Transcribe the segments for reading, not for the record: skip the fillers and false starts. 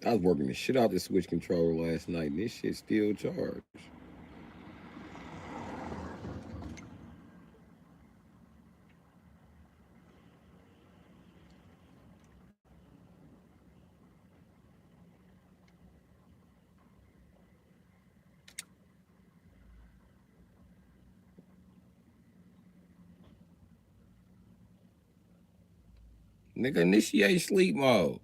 I was working the shit out the switch controller last night, and this shit still charged. Nigga, initiate sleep mode.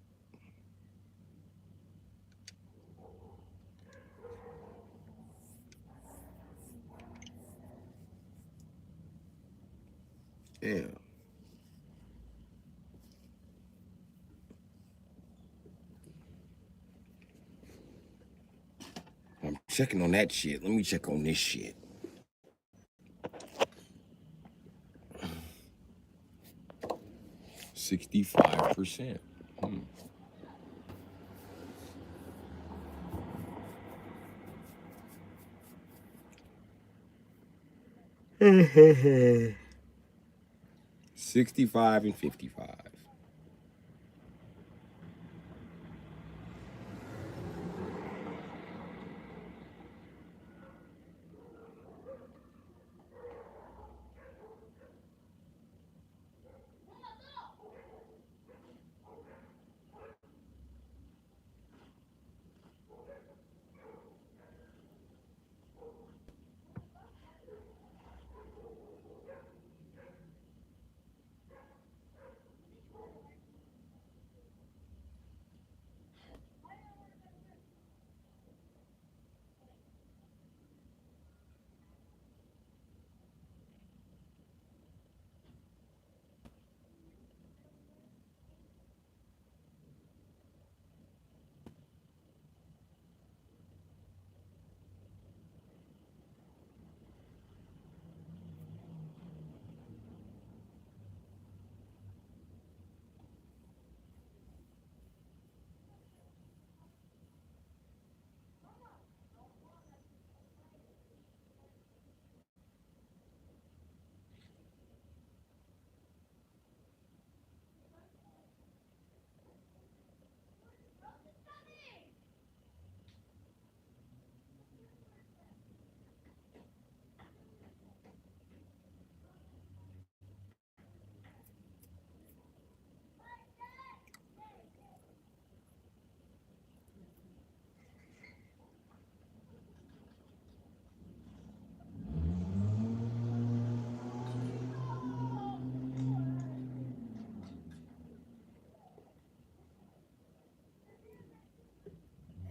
Damn. I'm checking on that shit. Let me check on this shit. 65%. Hmm. Mm-hmm. 65 and 55.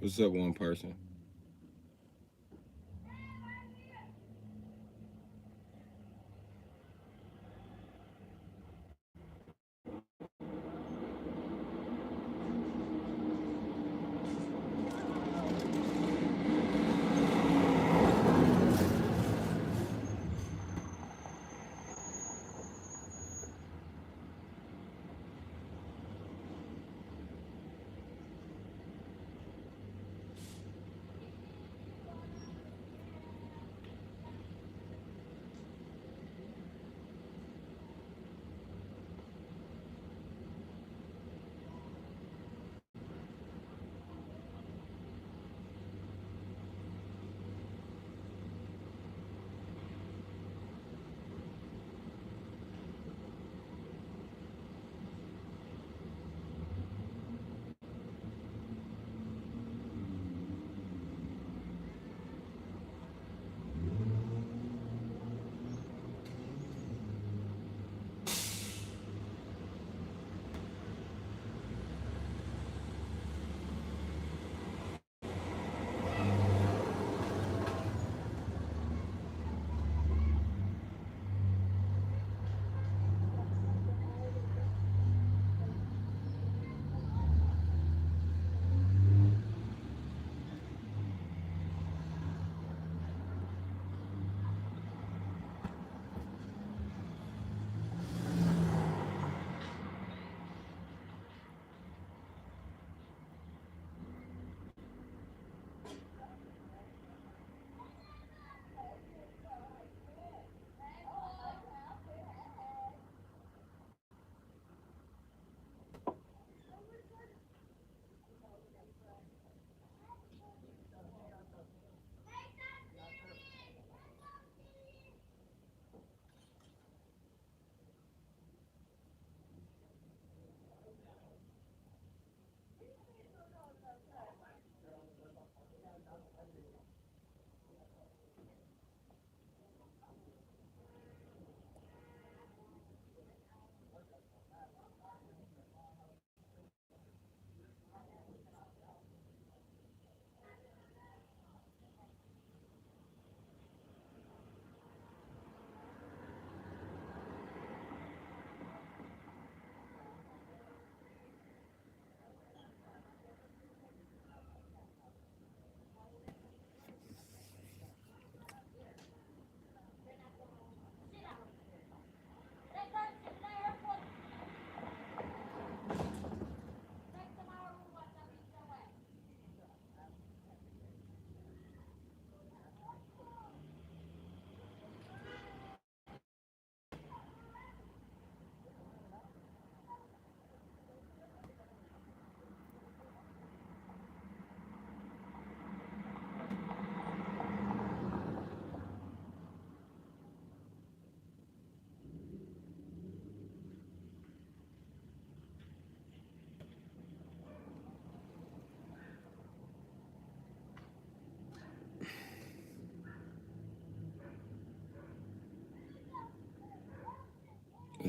What's up, one person?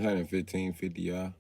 115.50, y'all.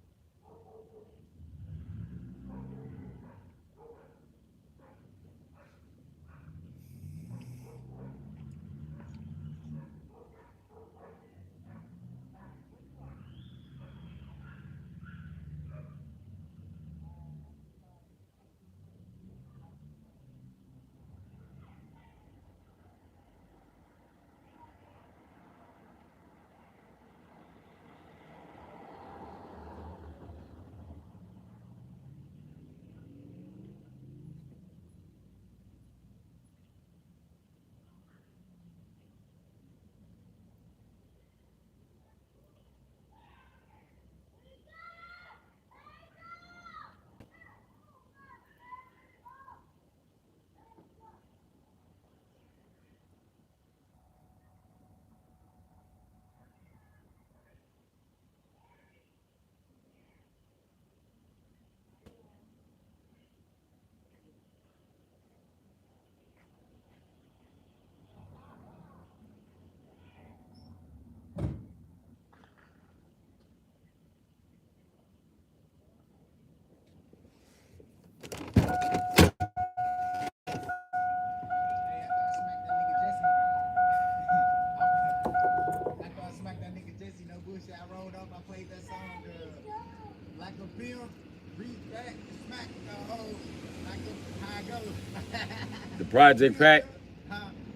The Project Pack.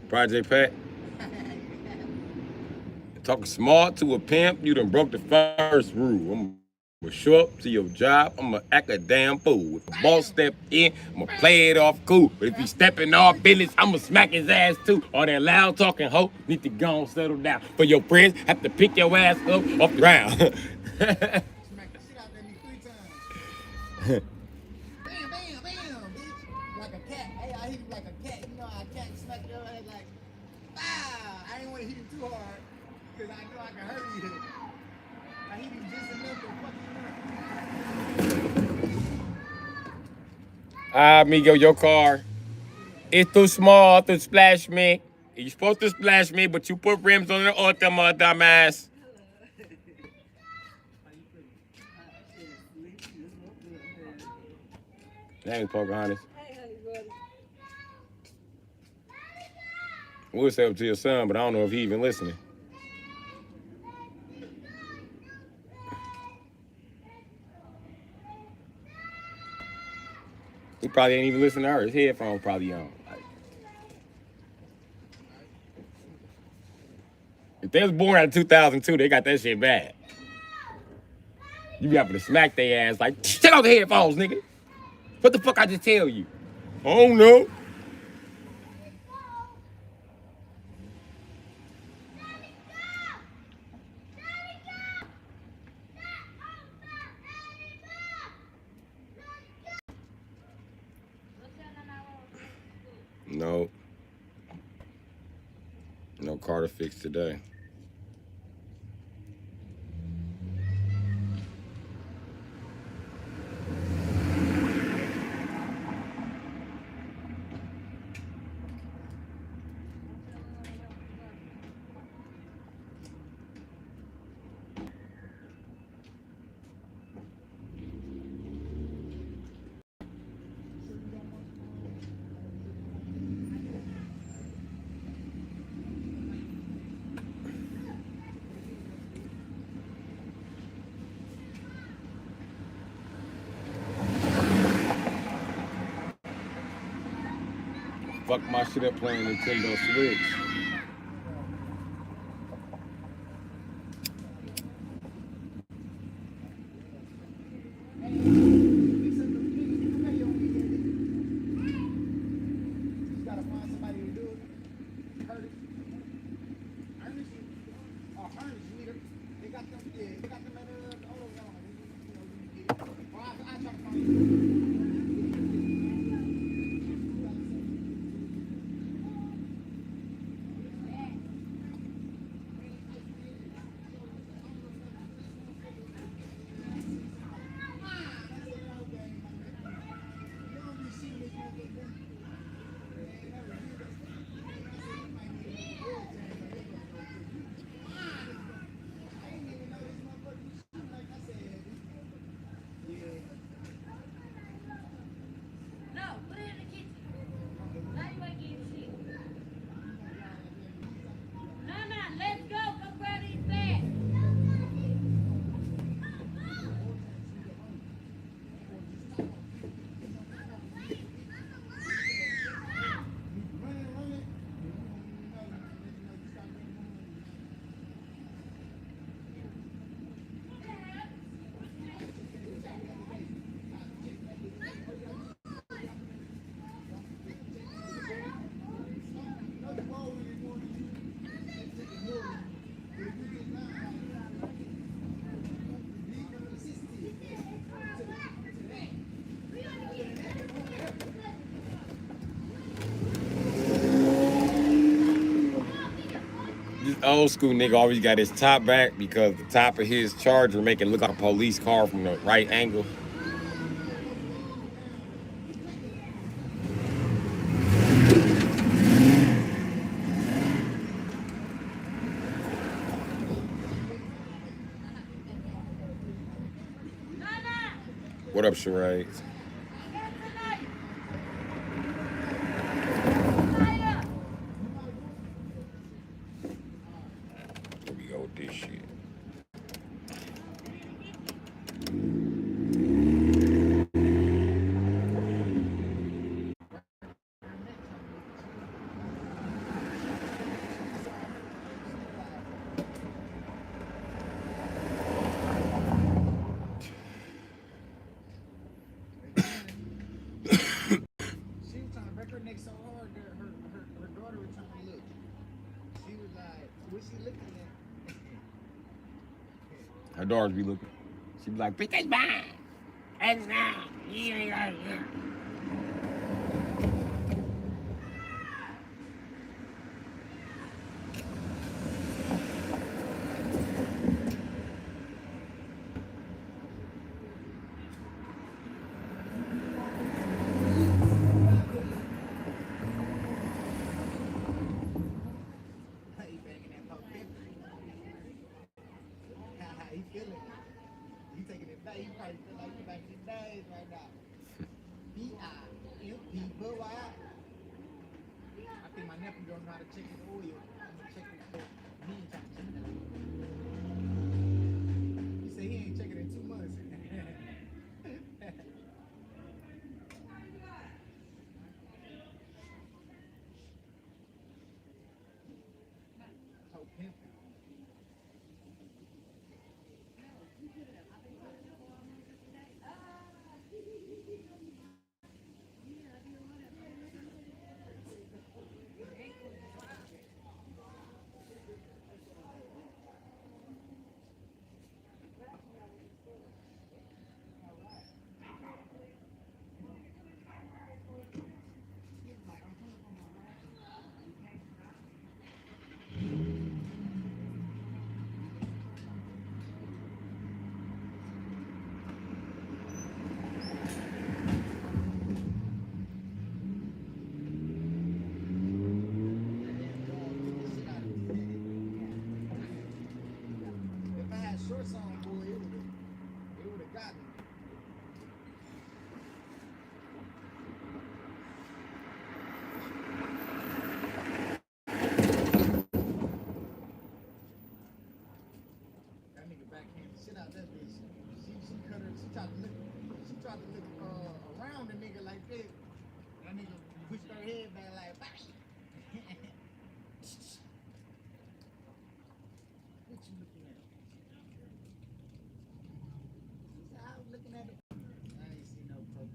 Project Pack. Talking smart to a pimp, you done broke the first rule. I'm gonna show up to your job, I'm gonna act a damn fool. If the boss step in, I'm gonna play it off cool. But if he step in our business, I'm gonna smack his ass too. All that loud talking hoe need to go and settle down. For your friends, have to pick your ass up off the ground. Smack the shit out that nigga 3 times. Bam, bam, bam, bitch. Like a cat. Hey, I hit you like a cat. You know how a cat smack your ass like, ah! I ain't want to hit you too hard, because I know I can hurt you. I hit you just enough to fuck you up. Amigo, your car. It's too small to splash me. You're supposed to splash me, but you put rims on the Ultima, dumbass. Dang, Pocahontas. Hey, honey, buddy. We'll say up to your son, but I don't know if he even listening. He probably ain't even listening to her. His headphones probably on. If they was born out of 2002, they got that shit bad. You be able to smack their ass like, take off the headphones, nigga. What the fuck I just tell you? I don't know. No. No car to fix today. Fuck my shit up playing Nintendo Switch. old school nigga always got his top back because the top of his Charger make it look like a police car from the right angle. What up, charades? Here we go with this shit. She was trying to break her neck so hard that her daughter was trying to look. She was like, what she looking at? Her daughters be looking. She be like, "Pick this mine. And now, yeah. He banging that pop pepper. How he feeling? He taking it back. He probably feel like he back in the days right now. B-I-M-P-Y. I think my nephew don't know how to check his oil. I'm gonna check his oil. He ain't trying to check that. He said he ain't checking in 2 months. So pimping. If I had shorts on, boy, it would have got me. That nigga backhand the shit out that bitch. She cut her. She tried to look. She tried to look around the nigga like this. That nigga pushed her head back like bang. What you looking at? She said, I was looking at it. I ain't see no purple.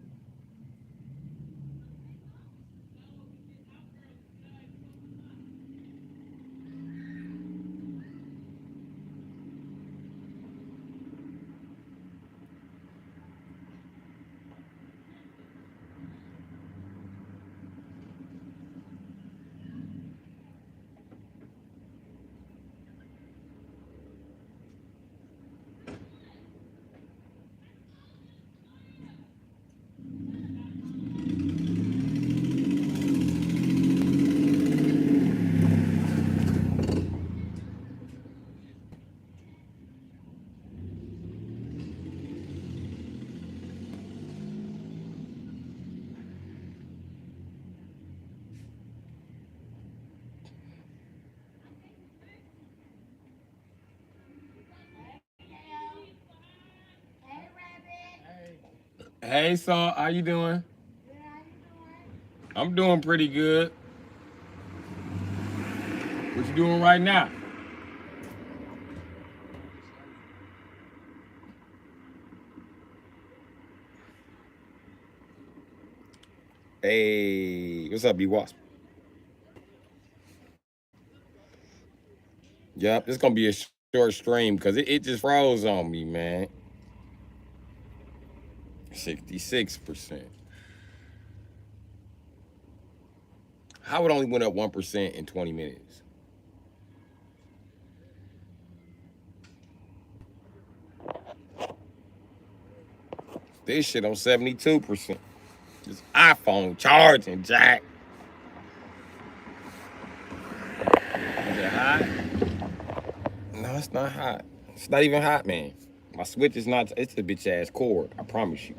Hey, Saul, how you doing? I'm doing pretty good. What you doing right now? Hey, what's up, B Wasp? Yep, it's gonna be a short stream because it just froze on me, man. 66%. How it only went up 1% in 20 minutes? This shit on 72%. This iPhone charging, Jack. Is it hot? No, it's not hot. It's not even hot, man. My switch is not, it's a bitch ass cord, I promise you.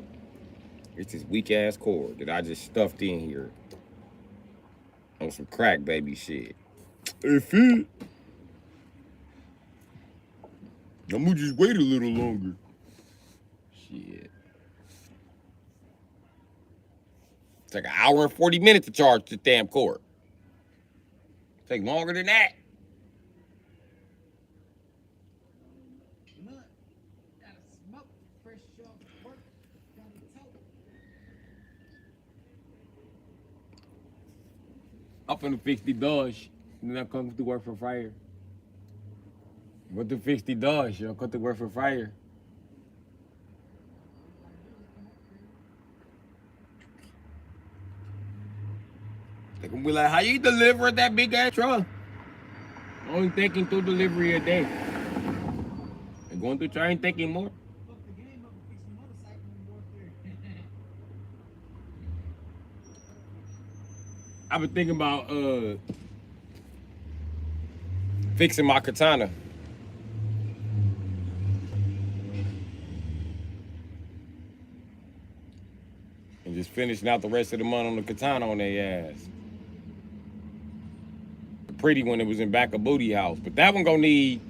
It's this weak ass cord that I just stuffed in here on some crack baby shit. It fit. I'm gonna just wait a little longer. Shit. It's like an hour and 40 minutes to charge the damn cord. Take longer than that. Look, gotta smoke fresh off work. Gotta talk. I'm finna fix the Dodge. And then I come to work for fire. Go to fix the Dodge. I'll come to work for fire. They gonna be like, how you deliver that big ass truck? Only taking 2 delivery a day. And going to try and taking more. Fuck the game up and fix the motorcycle and go up there. I've been thinking about fixing my katana. And just finishing out the rest of the month on the katana on their ass. The pretty one that was in back of Booty House. But that one gonna need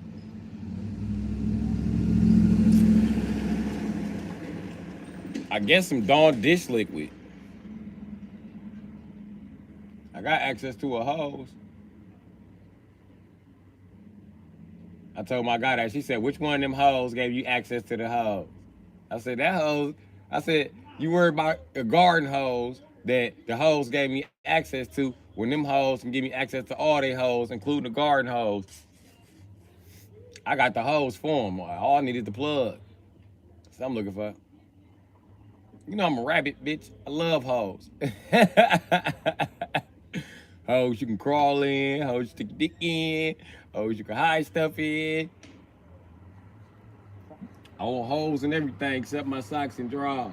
I guess some Dawn dish liquid. I got access to a hose. I told my guy that. She said, which one of them hoes gave you access to the hose? I said, that hose. I said, you worry about a garden hose that the hose gave me access to when them hoes can give me access to all they hoes, including the garden hose. I got the hose for them. All I needed the plug. So I'm looking for. You know I'm a rabbit, bitch. I love hoes. Hoes you can crawl in, hoes you stick your dick in, hoes you can hide stuff in. I want hoes and everything except my socks and drawers.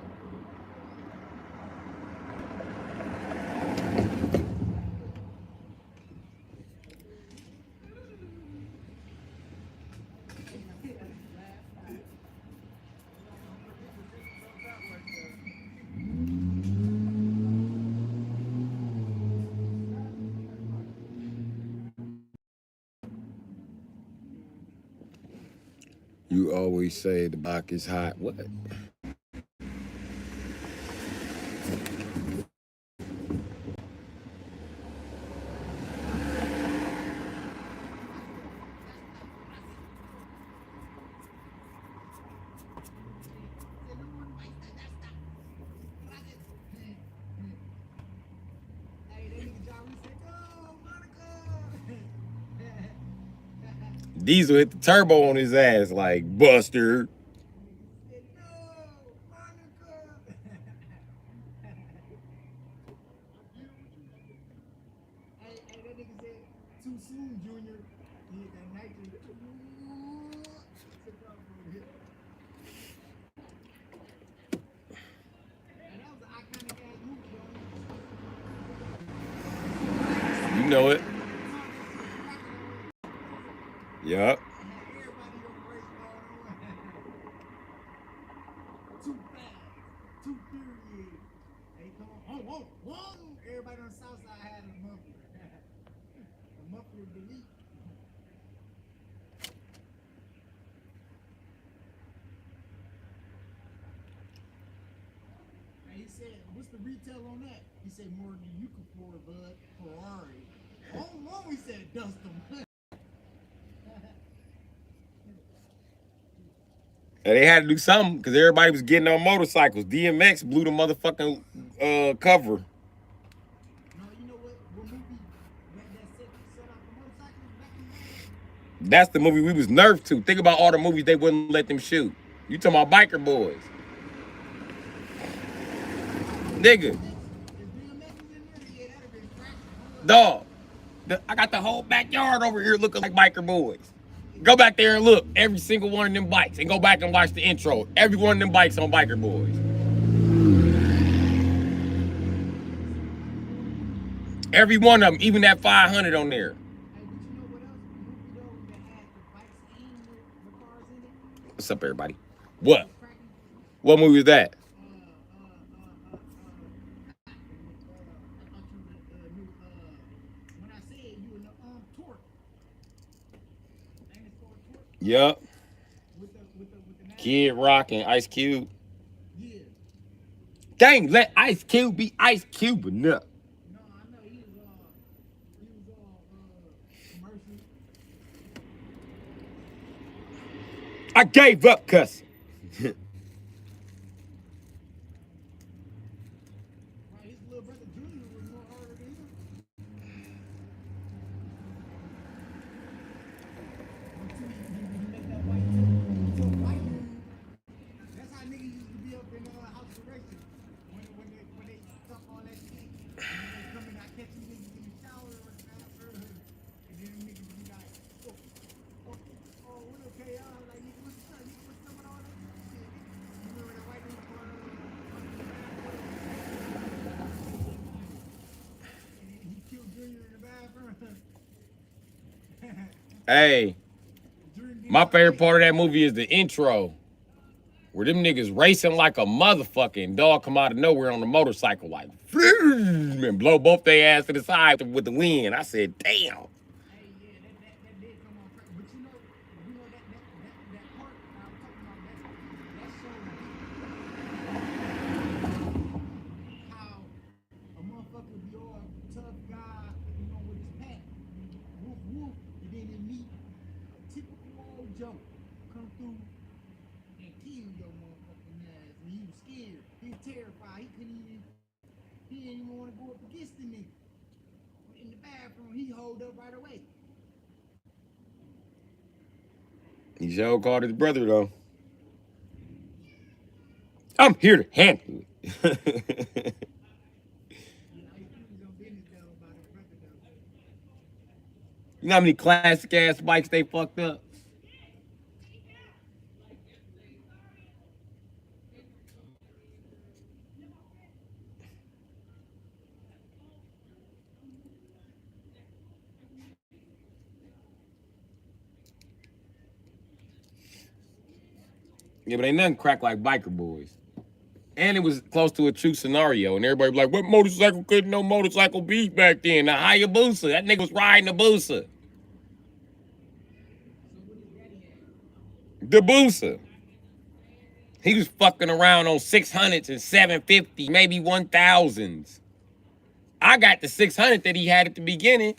You always say the block is hot. What? Diesel hit the turbo on his ass like Buster. Too soon, Junior. He hit that nitrogen. And that was an iconic ass move, bro. You know it. Yup. Everybody on the race going on. Too fast. Too furious. Hey, come on. Whoa, whoa, whoa. Everybody on the south side had a muffler. A muffler delete. And he said, what's the retail on that? He said, more than you can afford, bud. Ferrari. Oh, he said, dust them. And they had to do something because everybody was getting on motorcycles. DMX blew the motherfucking cover. No, you know what movie that set off the motorcycles back in the day? That's the movie we was nerfed to. Think about all the movies they wouldn't let them shoot. You talking about Biker Boys. Nigga. Dog. I got the whole backyard over here looking like Biker Boys. Go back there and look. Every single one of them bikes. And go back and watch the intro. Every one of them bikes on Biker Boys. Every one of them, even that 500 on there. Hey, but you know what else? Movie though that had the bikes and the cars in it. What's up, everybody? That What? was cracking. What movie is that? I thought you knew. When I said you were Torque, famous for Torque Yup. with the Kid NASCAR. Rock and Ice Cube. Yeah. Dang, let Ice Cube be Ice Cube enough. No, I know he was all commercial. I gave up cussing. Right, his little brother Junior was more harder than him. Until he make that white dude. That's how niggas used to be up in house correction when they stuff all that shit. And then they come in, I catch you niggas in the shower or the bathroom, and then niggas be like, what okay, y'all? Like, nigga, what's up? Nigga, what's up with all that shit? You remember that white dude called and then he killed Junior in the bathroom. Hey, Junior did my all favorite that. part of that movie is the intro. Where them niggas racing like a motherfucker and dog come out of nowhere on the motorcycle like and blow both their ass to the side with the wind. I said, damn. Hey, yeah, that did come on track. But you know that part I'm talking about, that shows how a motherfucker be all tough guy, with his pack, whoop whoop, and then they meet a typical old Joe come through and kill your motherfucking ass. And he was scared, he was terrified, he didn't even want to go up against the nigga. In the bathroom, he hold up right away. He sure called his brother though. I'm here to handle it. Yeah, I used to be on business though about his brother though. You know how many classic ass bikes they fucked up? Yeah, but ain't nothing crack like Biker Boys. And it was close to a true scenario. And everybody be like, what motorcycle couldn't no motorcycle beat back then? The Hayabusa. That nigga was riding the Busa. The Busa. He was fucking around on 600s and 750, maybe 1000s. I got the 600 that he had at the beginning.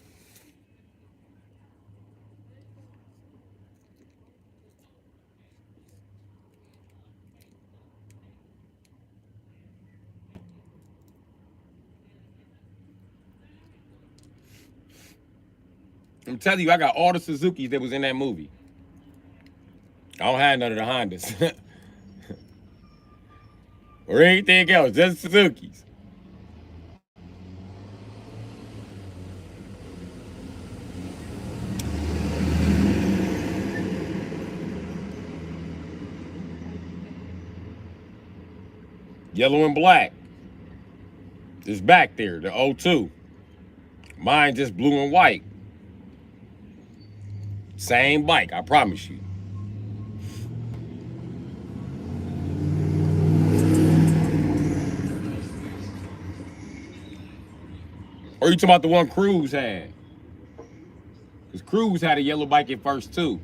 I'm telling you, I got all the Suzukis that was in that movie. I don't have none of the Hondas. Or anything else, just Suzukis. Yellow and black. It's back there, the O2. Mine just blue and white. Same bike, I promise you. Or you talking about the one Cruz had? Because Cruz had a yellow bike at first too.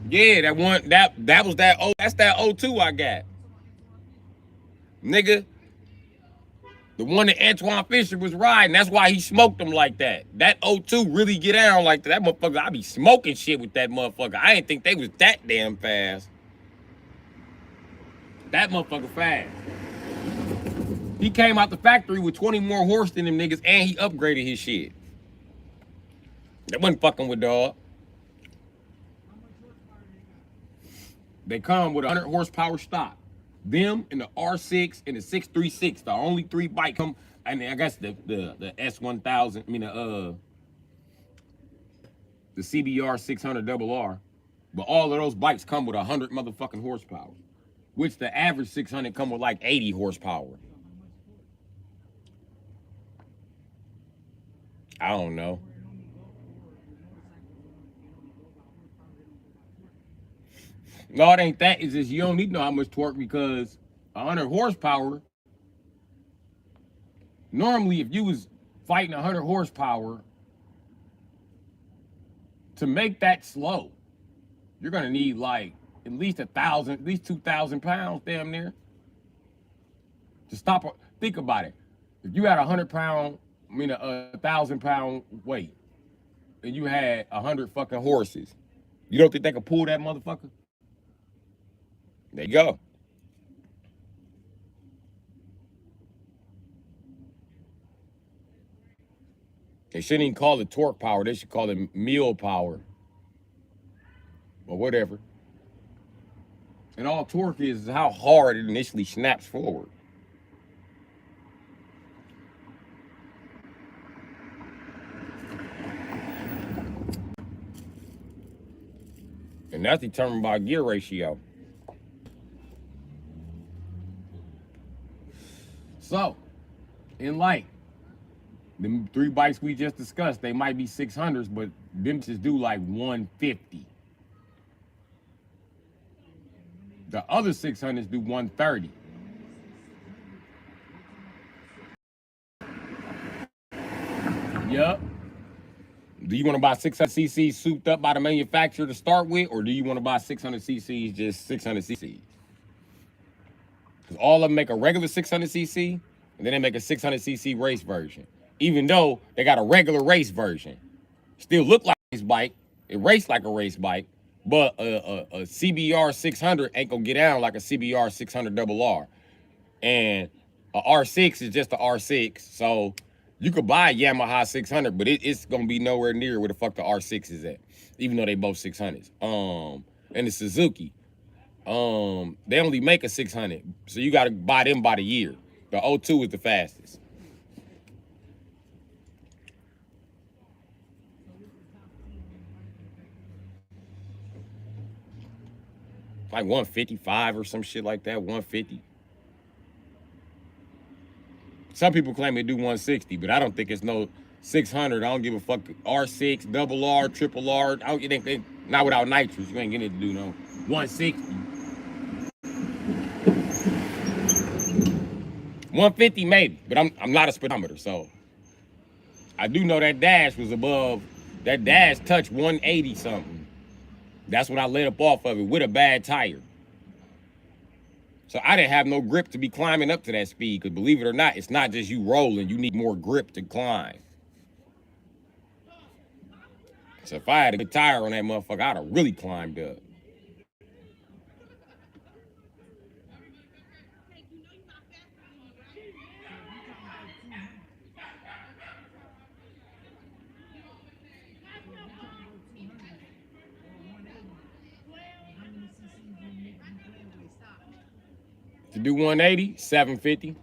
Yeah, that one, that was that's that O2 I got. Nigga, the one that Antoine Fisher was riding, that's why he smoked them like that. That O2 really get down like that. That motherfucker, I be smoking shit with that motherfucker. I didn't think they was that damn fast. That motherfucker fast. He came out the factory with 20 more horse than them niggas, and he upgraded his shit. That wasn't fucking with dog. They come with 100 horsepower stock. Them and the R6 and the 636, the only three bike come, and I guess the S1000, I mean the CBR 600 double R. But all of those bikes come with 100 motherfucking horsepower. which the average 600 come with like 80 horsepower. I don't know. No, it ain't that. It's just you don't need to know how much torque because 100 horsepower. Normally, if you was fighting 100 horsepower, to make that slow, you're gonna need like at least 1,000, at least 2,000 pounds, damn near, to stop. Think about it. If you had 100-pound, I mean a 1,000-pound weight, and you had 100 fucking horses, you don't think they could pull that motherfucker? There you go. They shouldn't even call it torque power. They should call it mule power. Or whatever. And all torque is how hard it initially snaps forward. And that's determined by gear ratio. So, in light, the 3 bikes we just discussed, they might be 600s, but them just do like 150. The other 600s do 130. Yup. Do you want to buy 600 cc's souped up by the manufacturer to start with, or do you want to buy 600 cc's just 600 cc's? Because all of them make a regular 600 cc, and then they make a 600 cc race version. Even though they got a regular race version. Still look like a race bike. It race like a race bike, but a CBR 600 ain't gonna get down like a CBR 600 RR. And a R6 is just a R6, so you could buy a Yamaha 600, but it's gonna be nowhere near where the fuck the R6 is at, even though they both 600s. And the Suzuki, they only make a 600, so you gotta buy them by the year. The O2 is the fastest. Like 155 or some shit like that, 150. Some people claim they do 160, but I don't think it's no 600. I don't give a fuck. R6, double R, triple R. I don't think not without nitrous. You ain't getting it to do no 160. 150 maybe, but I'm not a speedometer, so I do know that dash was above. That dash touched 180 something. That's when I let up off of it with a bad tire. So I didn't have no grip to be climbing up to that speed, because believe it or not, it's not just you rolling. You need more grip to climb. So if I had a good tire on that motherfucker, I'd have really climbed up. To do 180, 750.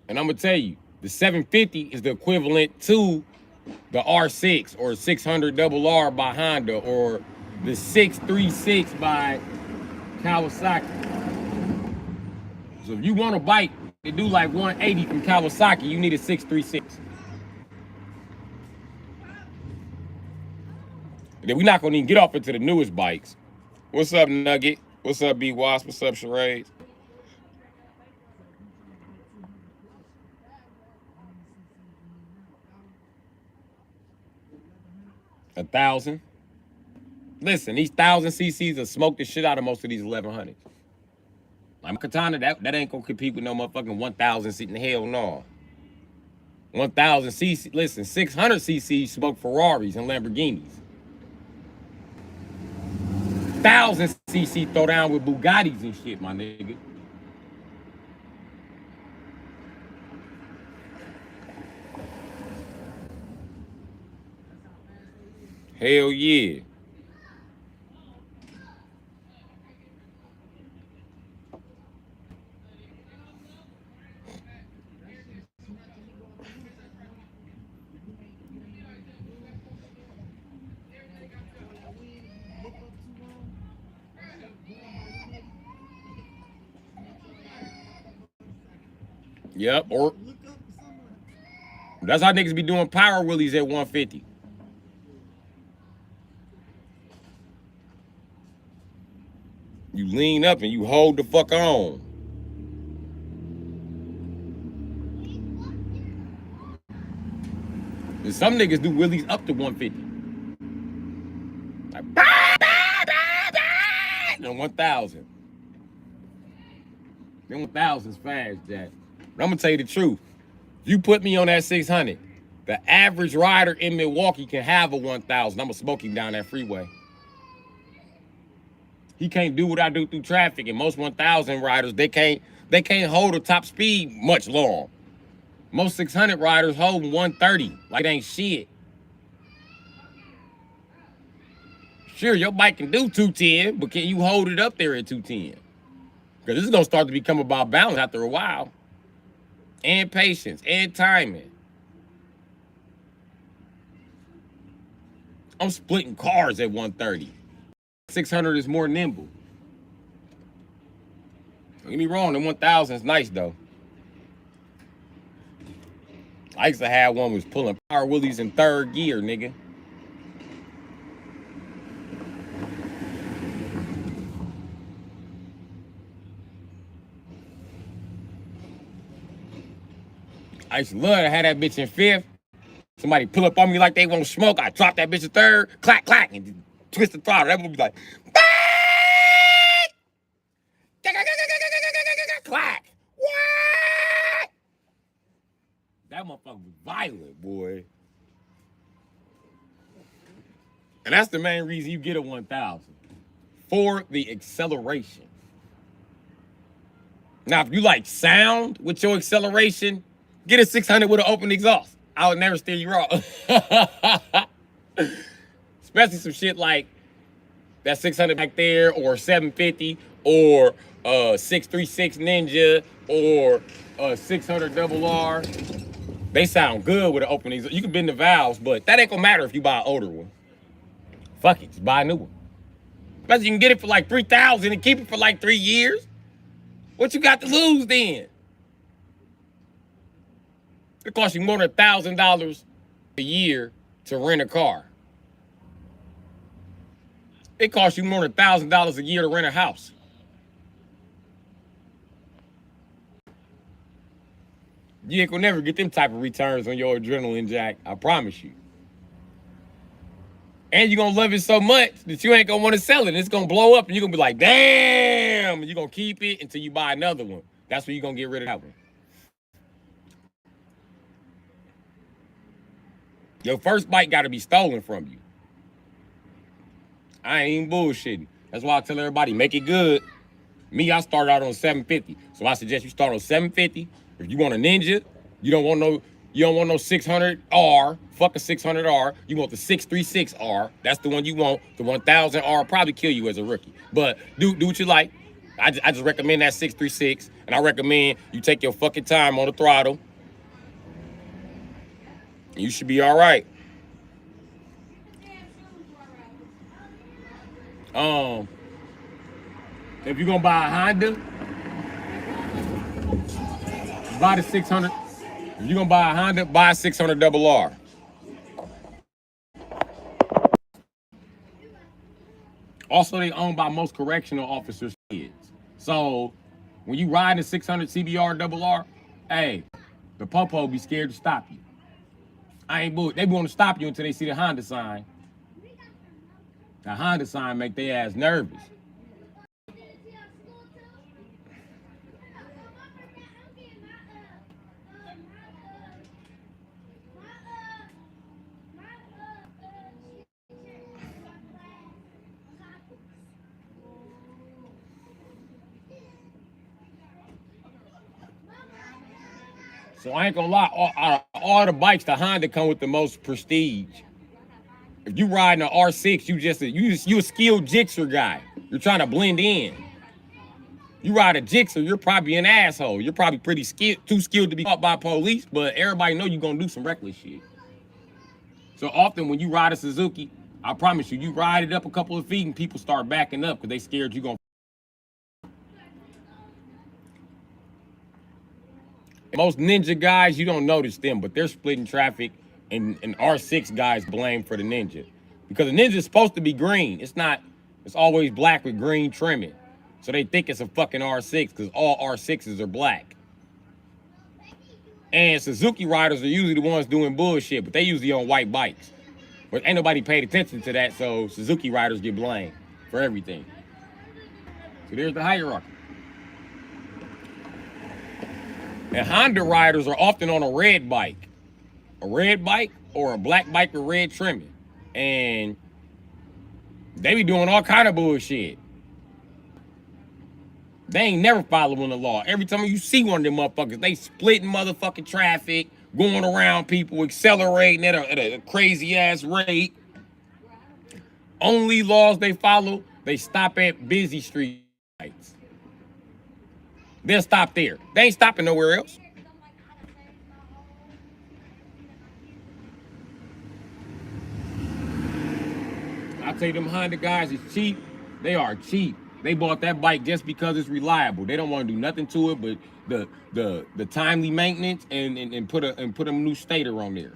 And I'm gonna tell you, the 750 is the equivalent to the R6 or 600 RR by Honda or the 636 by Kawasaki. So if you want a bike to do like 180 from Kawasaki, you need a 636. And then we're not gonna even get off into the newest bikes. What's up, Nugget? What's up, B Wasp? What's up, Charades? $1,000. Listen, these 1,000 cc's will smoke the shit out of most of these 1100s. Like Katana, that ain't gonna compete with no motherfucking 1,000 sitting. Hell no. 1,000 cc. Listen, 600 cc's smoke Ferraris and Lamborghinis. 1,000 cc throw down with Bugattis and shit, my nigga. Hell yeah. Yep, or Look up for someone. that's how niggas be doing power wheelies at 150. You lean up and you hold the fuck on. And some niggas do wheelies up to 150. Like, bah, bah, bah, bah, and 1,000. Them 1,000's fast, Jack. But I'm gonna tell you the truth. If you put me on that 600, the average rider in Milwaukee can have a 1,000. I'm gonna smoke him down that freeway. He can't do what I do through traffic, and most 1,000 riders, they can't hold a top speed much long. Most 600 riders hold 130 like it ain't shit. Sure, your bike can do 210, but can you hold it up there at 210? Because this is gonna start to become about balance after a while. And patience and timing. I'm splitting cars at 130. 600 is more nimble. Don't get me wrong, the 1,000 is nice though. I used to have one was pulling power wheelies in third gear, nigga. I used to love to have that bitch in fifth. Somebody pull up on me like they won't smoke. I drop that bitch in third, clack, clack, and twist the throttle. That would be like, clack. What? That motherfucker was violent, boy. And that's the main reason you get a 1,000. For the acceleration. Now, if you like sound with your acceleration, get a 600 with an open exhaust. I would never steer you wrong. Especially some shit like that 600 back there, or 750, or 636 Ninja, or 600 double R. They sound good with an open exhaust. You can bend the valves, but that ain't gonna matter if you buy an older one. Fuck it, just buy a new one. Especially you can get it for like 3,000 and keep it for like 3 years. What you got to lose then? It costs you more than $1,000 a year to rent a car. It costs you more than $1,000 a year to rent a house. You ain't gonna never get them type of returns on your adrenaline, Jack. I promise you. And you're gonna love it so much that you ain't gonna want to sell it. It's gonna blow up and you're gonna be like, damn! And you're gonna keep it until you buy another one. That's when you're gonna get rid of that one. Your first bike gotta be stolen from you. I ain't even bullshitting. That's why I tell everybody, make it good. Me, I started out on 750. So I suggest you start on 750. If you want a Ninja, you don't want no 600R. Fuck a 600R. You want the 636R. That's the one you want. The 1000R will probably kill you as a rookie. But do what you like. I just recommend that 636. And I recommend you take your fucking time on the throttle. And you should be all right. If you're gonna buy a Honda, buy the 600. If you're gonna buy a Honda, buy a 600 double R. Also, they owned by most correctional officers' kids. So when you ride a 600 CBR double R, hey, the popo be scared to stop you. They be want to stop you until they see the Honda sign. The Honda sign make their ass nervous. So I ain't gonna lie, all the bikes, the Honda come with the most prestige. If you riding an R6, you a skilled Gixxer guy. You're trying to blend in. You ride a Gixxer, you're probably an asshole. You're probably too skilled to be caught by police, but everybody know you're gonna do some reckless shit. So often when you ride a Suzuki, I promise you, you ride it up a couple of feet and people start backing up because they scared you gonna. Most ninja guys, you don't notice them, but they're splitting traffic, and R6 guys blame for the ninja. Because the ninja is supposed to be green. It's not, it's always black with green trimming. So they think it's a fucking R6 because all R6s are black. And Suzuki riders are usually the ones doing bullshit, but they usually on white bikes. But ain't nobody paid attention to that, so Suzuki riders get blamed for everything. So there's the hierarchy. And Honda riders are often on a red bike or a black bike with red trimming. And they be doing all kind of bullshit. They ain't never following the law. Every time you see one of them motherfuckers, they splitting motherfucking traffic, going around people, accelerating at a crazy ass rate. Only laws they follow, they stop at busy street lights. They'll stop there. They ain't stopping nowhere else. I tell you, them Honda guys is cheap. They are cheap. They bought that bike just because it's reliable. They don't want to do nothing to it but the timely maintenance and put a new stator on there.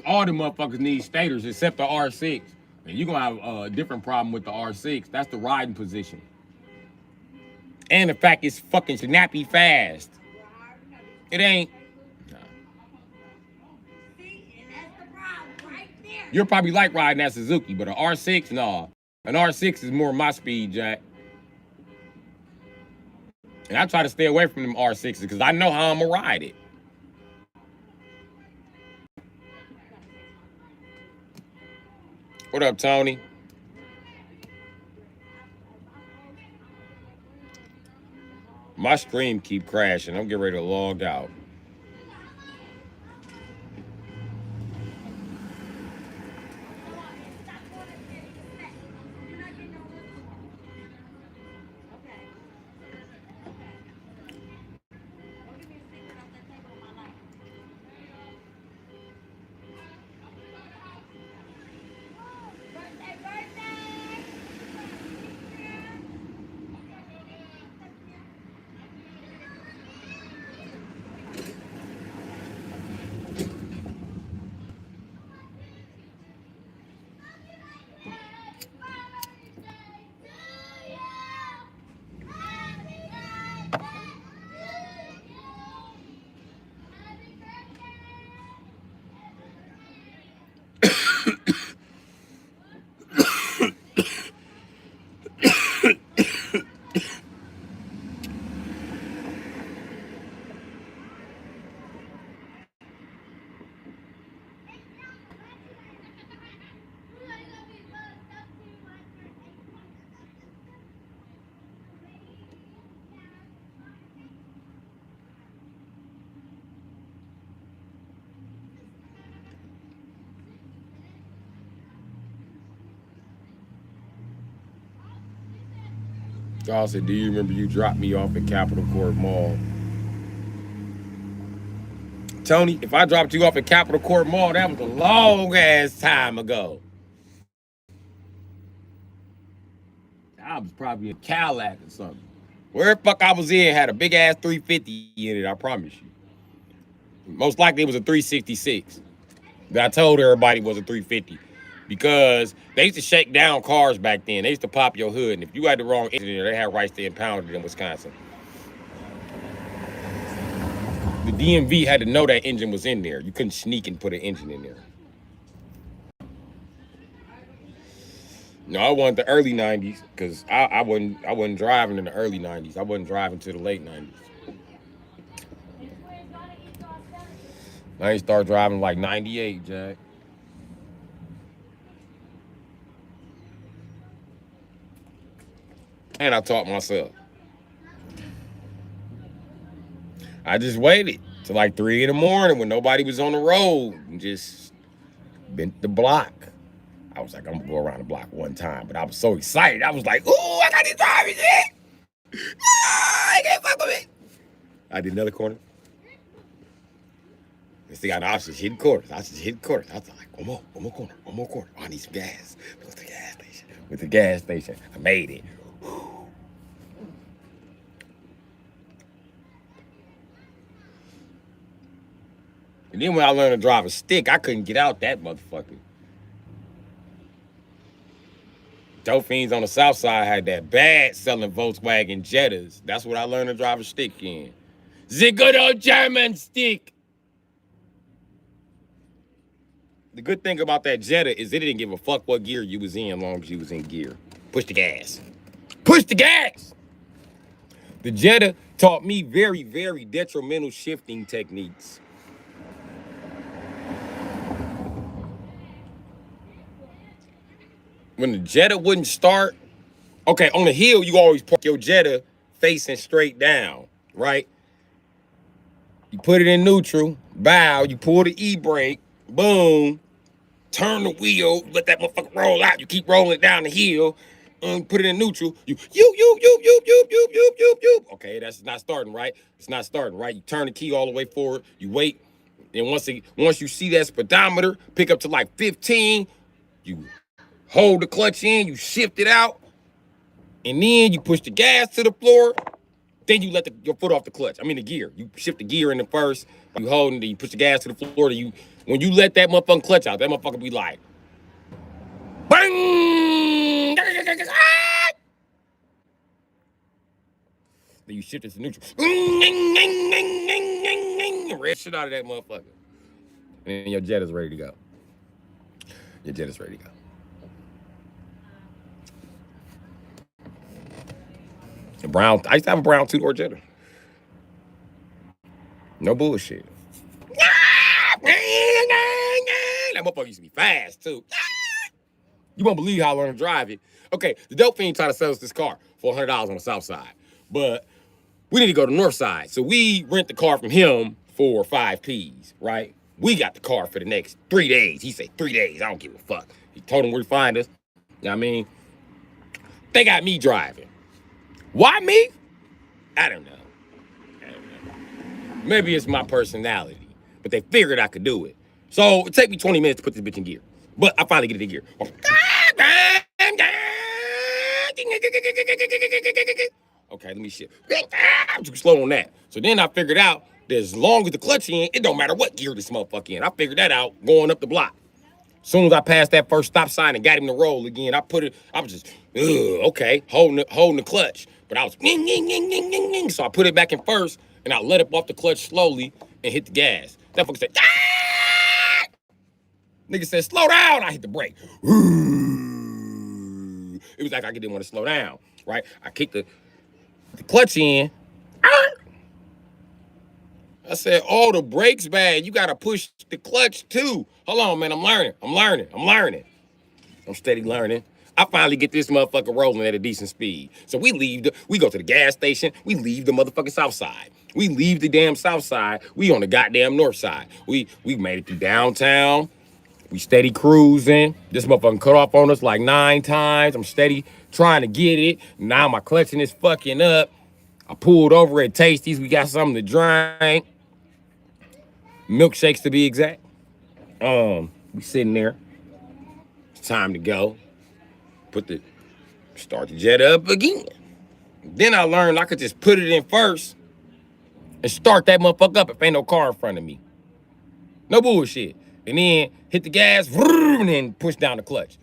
All the motherfuckers need stators except the R6. And you're going to have a different problem with the R6. That's the riding position. And the fact it's fucking snappy fast. It ain't. Nah. You're probably like riding that Suzuki, but an R6, nah. An R6 is more my speed, Jack. And I try to stay away from them R6s because I know how I'm going to ride it. What up, Tony? My stream keep crashing. I'm getting ready to log out. Y'all said, do you remember you dropped me off at Capitol Court Mall? Tony, if I dropped you off at Capitol Court Mall, that was a long ass time ago. I was probably in Cadillac or something. Where the fuck I was in had a big ass 350 in it, I promise you. Most likely it was a 366. But I told everybody it was a 350. Because they used to shake down cars back then. They used to pop your hood. And if you had the wrong engine in there, they had rights to impound it in Wisconsin. The DMV had to know that engine was in there. You couldn't sneak and put an engine in there. No, I wasn't the early 90s because I wasn't driving in the early 90s. I wasn't driving to the late 90s. I ain't start driving like 98, Jack. And I taught myself. I just waited till like 3 in the morning when nobody was on the road and just bent the block. I was like, I'm gonna go around the block one time, but I was so excited. I was like, ooh, I got this driving shit. Ah, I can't fuck with me. I did another corner. And see, I was just hitting corners. I was like, one more corner. Oh, I need some gas. Go to the gas station. With the gas station, I made it. And then when I learned to drive a stick, I couldn't get out that motherfucker. Dope fiends on the south side had that bad selling Volkswagen Jettas. That's what I learned to drive a stick in. The good old German stick. The good thing about that Jetta is it didn't give a fuck what gear you was in as long as you was in gear. Push the gas. Push the gas! The Jetta taught me very, very detrimental shifting techniques. When the Jetta wouldn't start, okay, on the hill, you always park your Jetta facing straight down, right? You put it in neutral, bow, you pull the E-brake, boom, turn the wheel, let that motherfucker roll out. You keep rolling it down the hill, and put it in neutral. You. Okay, that's not starting, right? It's not starting, right? You turn the key all the way forward, you wait, and once you see that speedometer pick up to like 15, you hold the clutch in, you shift it out, and then you push the gas to the floor. Then you let your foot off the clutch. I mean the gear. You shift the gear in the first. You hold it, then you push the gas to the floor. Then when you let that motherfucking clutch out, that motherfucker be like, bang! Then you shift it to neutral. Red shit out of that motherfucker. And your Jetta's ready to go. Your Jetta's ready to go. I used to have a brown two-door Jetta. No bullshit. That motherfucker used to be fast, too. You won't believe how I learned to drive it. Okay, the dope fiend tried to sell us this car for $100 on the south side. But we need to go to the north side. So we rent the car from him for 5 Ps, right? We got the car for the next 3 days. He said 3 days. I don't give a fuck. He told him where to find us. You know what I mean? They got me driving. Why me? I don't know. Maybe it's my personality, but they figured I could do it. So it took me 20 minutes to put this bitch in gear, but I finally get it in gear. Okay, let me shift. I'm too slow on that. So then I figured out that as long as the clutch in, it don't matter what gear this motherfucker in. I figured that out going up the block. As soon as I passed that first stop sign and got him to roll again, I was just, okay, holding the clutch. But I was, so I put it back in first, and I let it off the clutch slowly and hit the gas. That fucker said, ah! Nigga said, slow down. I hit the brake. It was like I didn't want to slow down, right? I kicked the clutch in. I said, oh, the brake's bad. You got to push the clutch too. Hold on, man. I'm learning. I'm steady learning. I finally get this motherfucker rolling at a decent speed. So we go to the gas station. We leave the motherfucking south side. We leave the damn south side. We on the goddamn north side. We made it to downtown. We steady cruising. This motherfucker cut off on us like 9 times. I'm steady trying to get it. Now my clutching is fucking up. I pulled over at Tasty's. We got something to drink. Milkshakes to be exact. We sitting there. It's time to go. Start the Jetta up again. Then I learned I could just put it in first and start that motherfucker up if ain't no car in front of me. No bullshit. And then hit the gas, and then push down the clutch.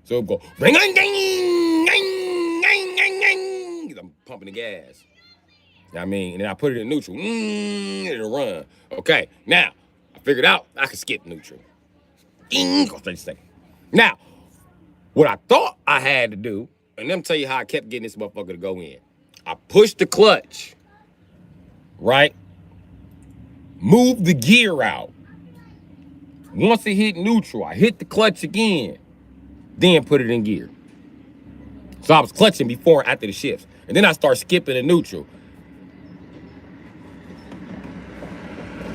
So it go, ring, ding, ding, ding, ding, ding. I'm pumping the gas. You know what I mean? And then I put it in neutral. It'll run. Okay, now, I figured out I could skip neutral. Go 30 seconds. Now, what I thought I had to do, and let me tell you how I kept getting this motherfucker to go in. I pushed the clutch, right? Moved the gear out. Once it hit neutral, I hit the clutch again, then put it in gear. So I was clutching before and after the shifts. And then I start skipping the neutral.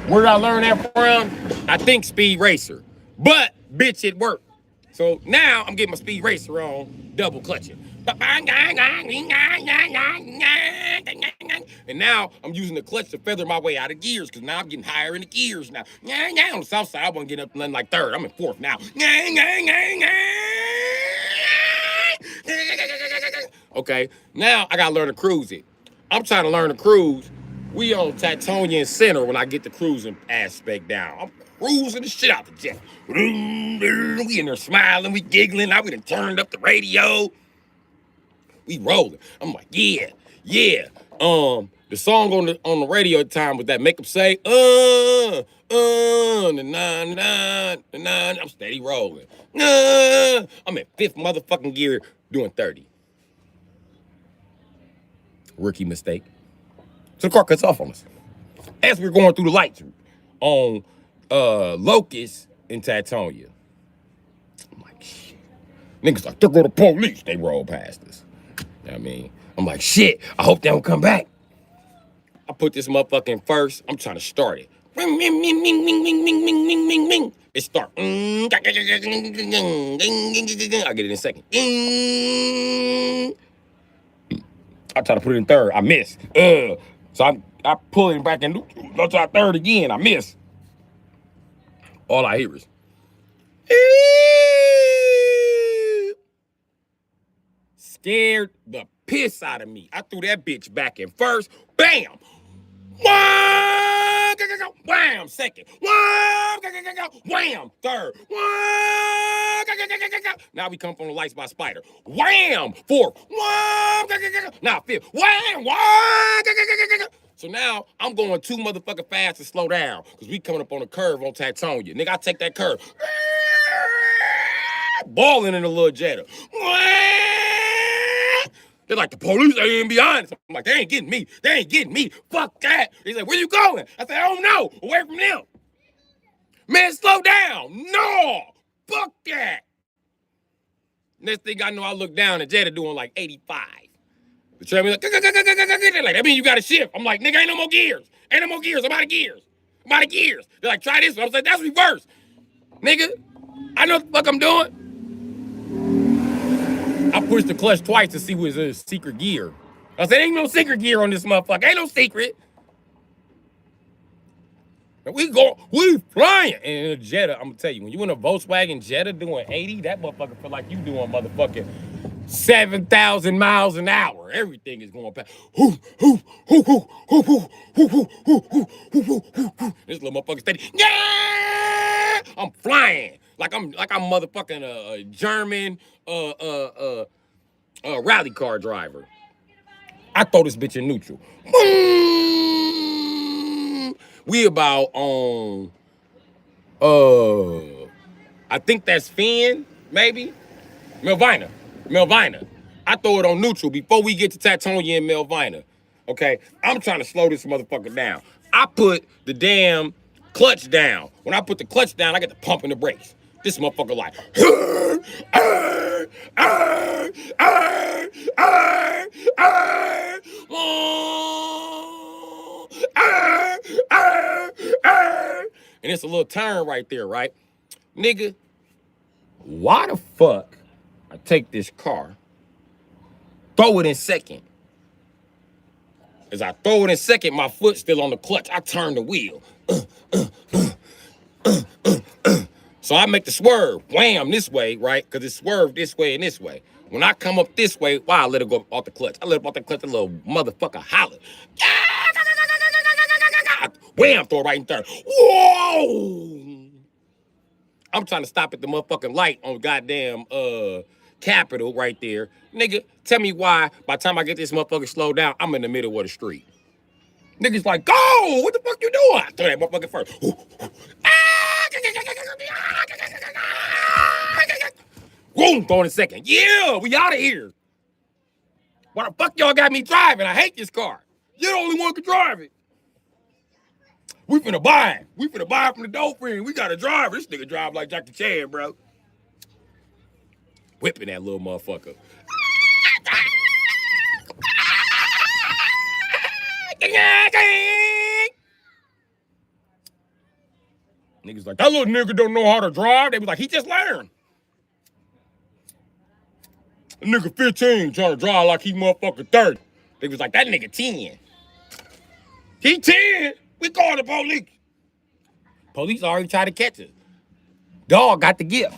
Where did I learn that from? I think Speed Racer. But, bitch, it worked. So now I'm getting my Speed Racer on, double clutching. And now I'm using the clutch to feather my way out of gears because now I'm getting higher in the gears now. On the south side, I wasn't getting up nothing like third. I'm in fourth now. Okay, now I gotta learn to cruise it. I'm trying to learn to cruise. We on Tatonian Center when I get the cruising aspect down. cruising the shit out the jet. We in there smiling, we giggling. Now we done turned up the radio. We rolling. I'm like, yeah. The song on the radio at the time was that make them say, I'm steady rolling. I'm in fifth motherfucking gear doing 30. Rookie mistake. So the car cuts off on us. As we're going through the lights on Locust in Tatonia. I'm like, shit. Niggas like, there go the police. They roll past us. You know what I mean? I'm like, shit, I hope they don't come back. I put this motherfucker first. I'm trying to start it. It start. I get it in a second. I try to put it in third. I miss. So I pull it back in. I try third again. I miss. All I hear is. Scared the piss out of me. I threw that bitch back in first. Bam! Wham! Second. Wham! Third. Now we come from the lights by Spider. Wham! Fourth. Now fifth. Wham! So now I'm going too motherfucking fast to slow down because we coming up on a curve on Tatonia. Nigga, I take that curve. Balling in a little Jetta. They're like, the police ain't even be honest. I'm like, they ain't getting me. They ain't getting me. Fuck that. They said, where you going? I said, I don't know. Away from them. Man, slow down. No. Fuck that. Next thing I know, I look down and Jetta doing like 85. The train like, that means you got to shift. I'm like, nigga, ain't no more gears. Ain't no more gears. I'm out of gears. They're like, try this one. I was like, that's reverse. Nigga, I know what the fuck I'm doing. I pushed the clutch twice to see what's a secret gear. I said, ain't no secret gear on this motherfucker. Ain't no secret. And we flying. And in a Jetta, I'm gonna tell you, when you in a Volkswagen Jetta doing 80, that motherfucker feel like you doing motherfucking 7,000 miles an hour. Everything is going past. This little motherfucker steady. Yeah! I'm flying. Like I'm motherfucking a German rally car driver. I throw this bitch in neutral. We about on I think that's Finn, maybe. Melvina. I throw it on neutral before we get to Tatonia and Melvina. Okay? I'm trying to slow this motherfucker down. I put the damn clutch down. When I put the clutch down, I get the pump in the brakes. This motherfucker like, and it's a little turn right there, right? Nigga, why the fuck I take this car, throw it in second. As I throw it in second, my foot's still on the clutch. I turn the wheel. So I make the swerve, wham, this way, right? Because it swerved this way and this way. When I come up this way, why I let it go off the clutch? I let it off the clutch, a little motherfucker holler. Wham, throw it right in third. Whoa! I'm trying to stop at the motherfucking light on goddamn Capitol right there. Nigga, tell me why by the time I get this motherfucker slowed down, I'm in the middle of the street. Niggas like, go! What the fuck you doing? I throw that motherfucker first. Boom, throw in a second. Yeah, we out of here. Why the fuck y'all got me driving? I hate this car. You're the only one who can drive it. We finna buy it. We finna buy it from the Dolphin. We got a driver. This nigga drive like Jackie Chan, bro. Whipping that little motherfucker. Niggas like, that little nigga don't know how to drive. They was like, he just learned. A nigga 15 trying to drive like he motherfucking 30. They was like, that nigga 10. He 10? We call the police. Police already tried to catch us. Dog got the gift.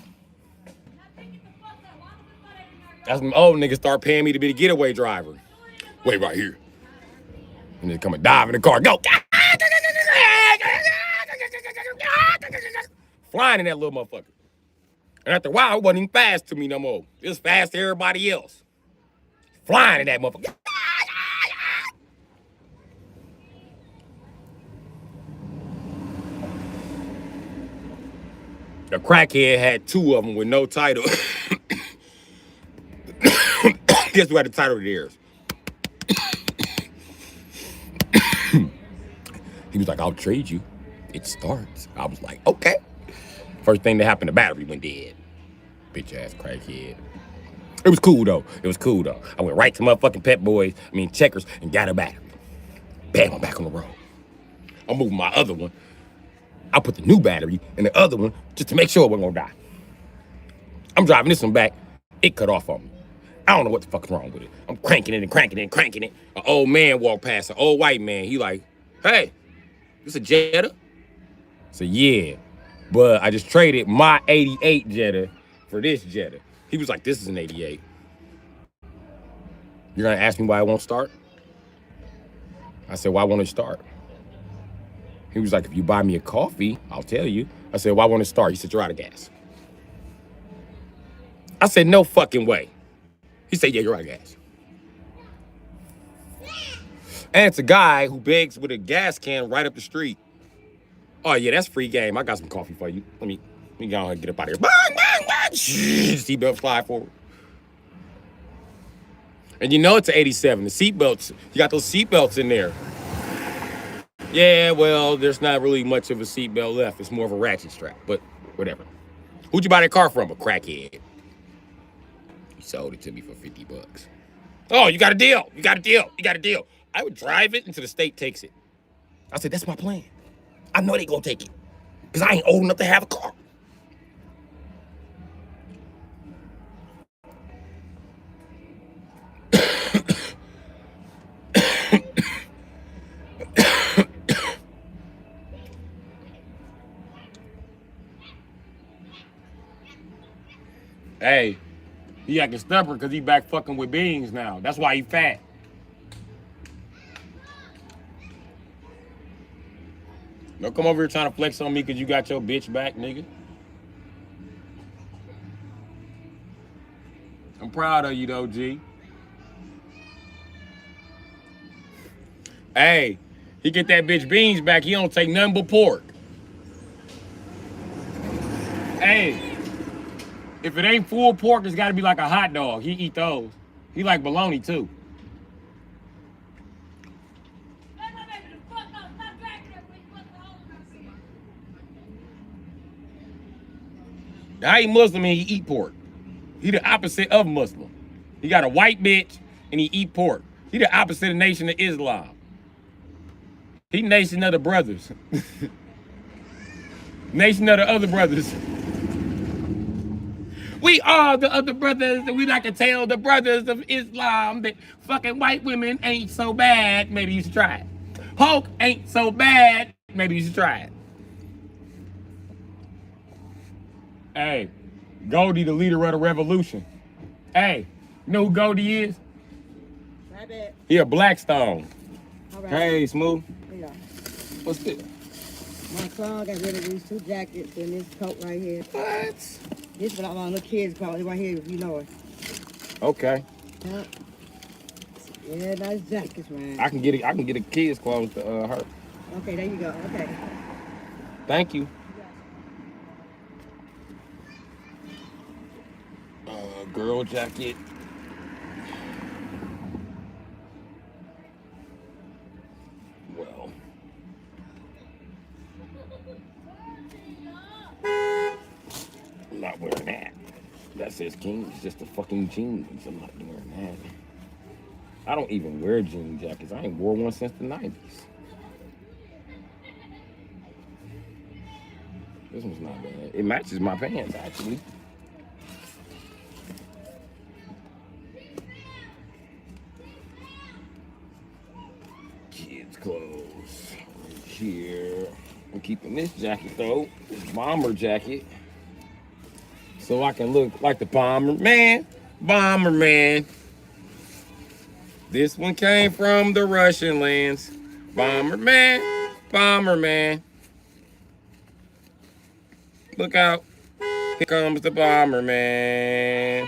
That's when old niggas start paying me to be the getaway driver. Wait right here. And they come and dive in the car. Go. flying in that little motherfucker. And after a while, it wasn't even fast to me no more. It was fast to everybody else. Flying in that motherfucker. The crackhead had 2 of them with no title. Guess who had the title of theirs? He was like, I'll trade you. It starts. I was like, okay. First thing that happened, the battery went dead. Bitch ass crackhead. It was cool though. I went right to motherfucking Checkers, and got her back. Bam, I'm back on the road. I'm moving my other one. I put the new battery in the other one just to make sure it wasn't gonna die. I'm driving this one back. It cut off on me. I don't know what the fuck's wrong with it. I'm cranking it and cranking it and cranking it. An old man walked past, an old white man. He like, hey, this a Jetta? I said, yeah, but I just traded my 88 Jetta for this Jetta. He was like, this is an 88. You're gonna ask me why I won't start? I said, why won't it start? He was like, if you buy me a coffee, I'll tell you. I said, why won't it start? He said, you're out of gas. I said, no fucking way. He said, yeah, you're out of gas. And it's a guy who begs with a gas can right up the street. Oh, yeah, that's free game. I got some coffee for you. Let me go ahead and get up out of here. Bang, bang, bang. Seatbelt fly forward. And you know it's an 87. The seatbelts, you got those seatbelts in there. Yeah, well, there's not really much of a seatbelt left. It's more of a ratchet strap, but whatever. Who'd you buy that car from? A crackhead. He sold it to me for $50. Oh, you got a deal. You got a deal. I would drive it until the state takes it. I said, that's my plan. I know they gonna take it because I ain't old enough to have a car. Hey, he acting stubborn because he back fucking with beans now. That's why he fat. Don't come over here trying to flex on me because you got your bitch back, nigga. I'm proud of you, though, G. Hey, he get that bitch beans back. He don't take nothing but pork. Hey, if it ain't full pork, it's got to be like a hot dog. He eat those. He like bologna, too. Now he Muslim and he eat pork. He the opposite of Muslim. He got a white bitch and he eat pork. He the opposite of Nation of Islam. He Nation of the Brothers. Nation of the other brothers. We are the other brothers, and we like to tell the brothers of Islam that fucking white women ain't so bad. Maybe you should try it. Hulk ain't so bad. Maybe you should try it. Hey, Goldie, the leader of the revolution. Hey, you know who Goldie is? Right back. He a Blackstone. All right. Hey, Smooth. Yeah. What's this? My son got rid of these 2 jackets and this coat right here. What? This is what my little kids call it right here, if you know it. Okay. Huh? Yeah, nice jackets, man. I can get a kid's clothes to her. Okay, there you go. Okay. Thank you. Girl jacket. Well. I'm not wearing that. That says King. It's just a fucking jeans. I'm not wearing that. I don't even wear jean jackets. I ain't wore one since the 90s. This one's not bad. It matches my pants, actually. Kids' clothes. Right here. I'm keeping this jacket, though. This bomber jacket. So I can look like the bomber man. Bomber man. This one came from the Russian lands. Bomber man. Bomber man. Look out. Here comes the bomber, man.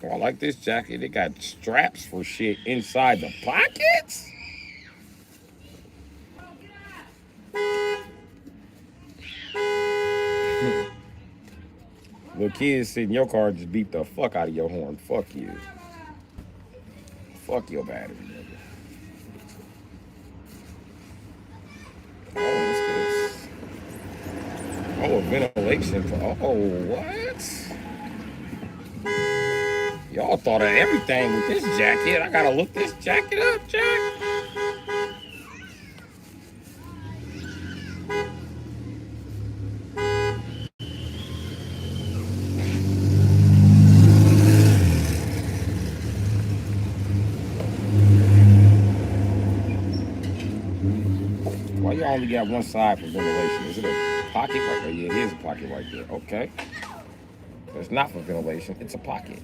Oh, I like this jacket. It got straps for shit inside the pockets. Little kids sit in your car and just beat the fuck out of your horn. Fuck you. Fuck your battery, nigga. Oh, what's this? Oh, a ventilation. Oh, what? Y'all thought of everything with this jacket. I gotta look this jacket up, Jack. Why y'all only got one side for ventilation? Is it a pocket right there? Yeah, it is a pocket right there. Okay. It's not for ventilation. It's a pocket.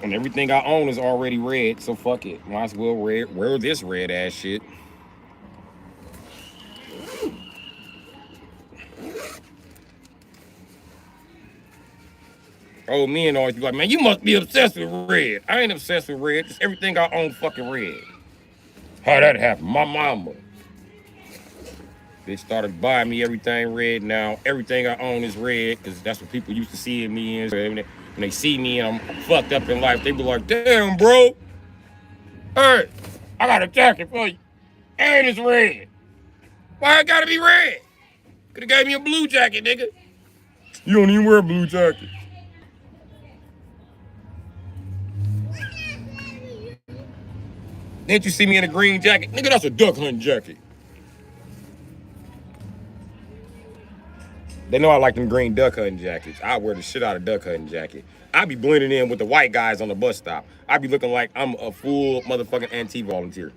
And everything I own is already red, so fuck it. Might as well wear this red ass shit. Oh, men always be like, man, you must be obsessed with red. I ain't obsessed with red. Just everything I own fucking red. How that happen? My mama. They started buying me everything red now. Everything I own is red because that's what people used to see me in. When they see me and I'm fucked up in life, they be like, damn, bro. Hey, I got a jacket for you. And it's red. Why it gotta be red? Could've gave me a blue jacket, nigga. You don't even wear a blue jacket. Didn't you see me in a green jacket? Nigga, that's a duck hunting jacket. They know I like them green duck hunting jackets. I wear the shit out of duck hunting jacket. I be blending in with the white guys on the bus stop. I be looking like I'm a full motherfucking anti-volunteer.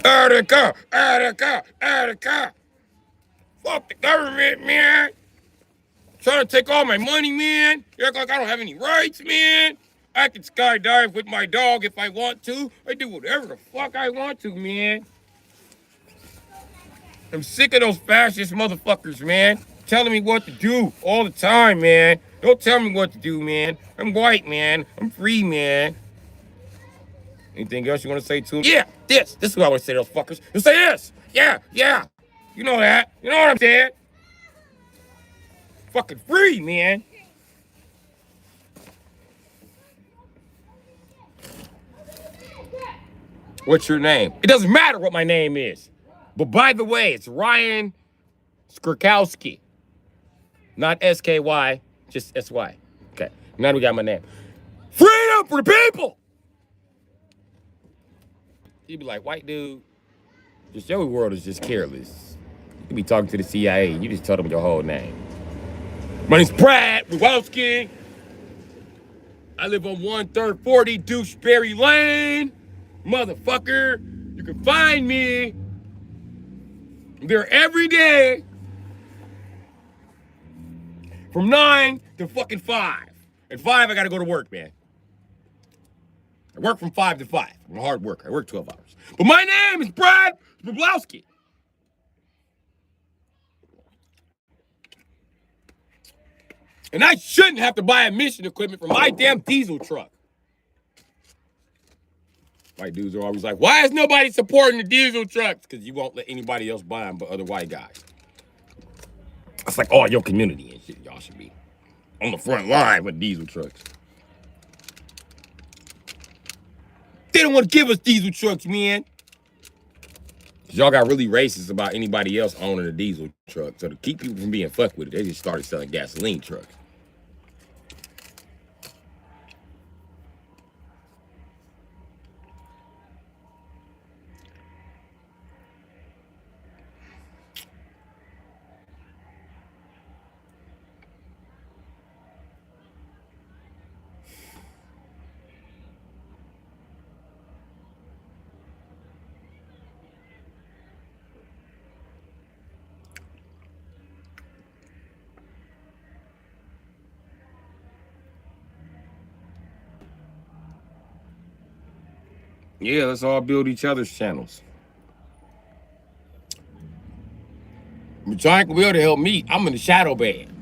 Out of the car, out of the car, out of the car. Fuck the government, man. Trying to take all my money, man. You act like I don't have any rights, man. I can skydive with my dog if I want to. I do whatever the fuck I want to, man. I'm sick of those fascist motherfuckers, man. Telling me what to do all the time, man. Don't tell me what to do, man. I'm white, man. I'm free, man. Anything else you want to say to them? Yeah, this. This is what I want to say to those fuckers. You say this. Yeah, yeah. You know that. You know what I'm saying? Fucking free, man. What's your name? It doesn't matter what my name is. But by the way, it's Ryan Skurkowski. Not S-K-Y, just S-Y. Okay, now we got my name. Freedom for the people! You'd be like, white dude, just your world is just careless. You could be talking to the CIA, you just told them your whole name. My name's Brad Rewowski. I live on 1340 Doucheberry Lane. Motherfucker, you can find me. I'm there every day from 9 to fucking 5. At 5, I gotta go to work, man. I work from 5 to 5. I'm a hard worker. I work 12 hours. But my name is Brad Rewowski. And I shouldn't have to buy emission equipment for my damn diesel truck. White dudes are always like, why is nobody supporting the diesel trucks? Because you won't let anybody else buy them but other white guys. It's like all your community and shit. Y'all should be on the front line with diesel trucks. They don't want to give us diesel trucks, man. Y'all got really racist about anybody else owning a diesel truck. So to keep people from being fucked with it, they just started selling gasoline trucks. Yeah, let's all build each other's channels. Triangle will to help me. I'm in the shadow band.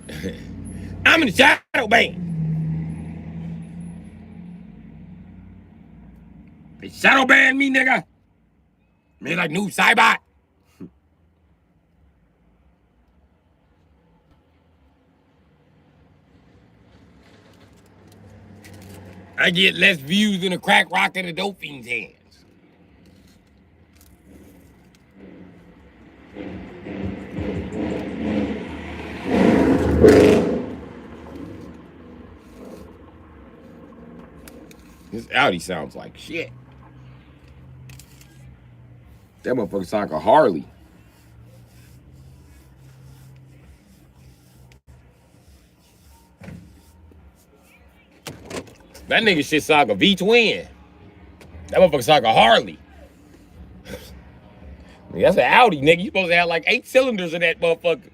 I'm in the shadow band. They shadow band me, nigga. Me like new Cybot. I get less views than a crack rock in a dope fiend's hands. This Audi sounds like shit. That motherfucker sound like a Harley. That nigga shit sound like a V-twin. That motherfucker sound like a Harley. That's an Audi, nigga. You supposed to have like 8 cylinders in that motherfucker.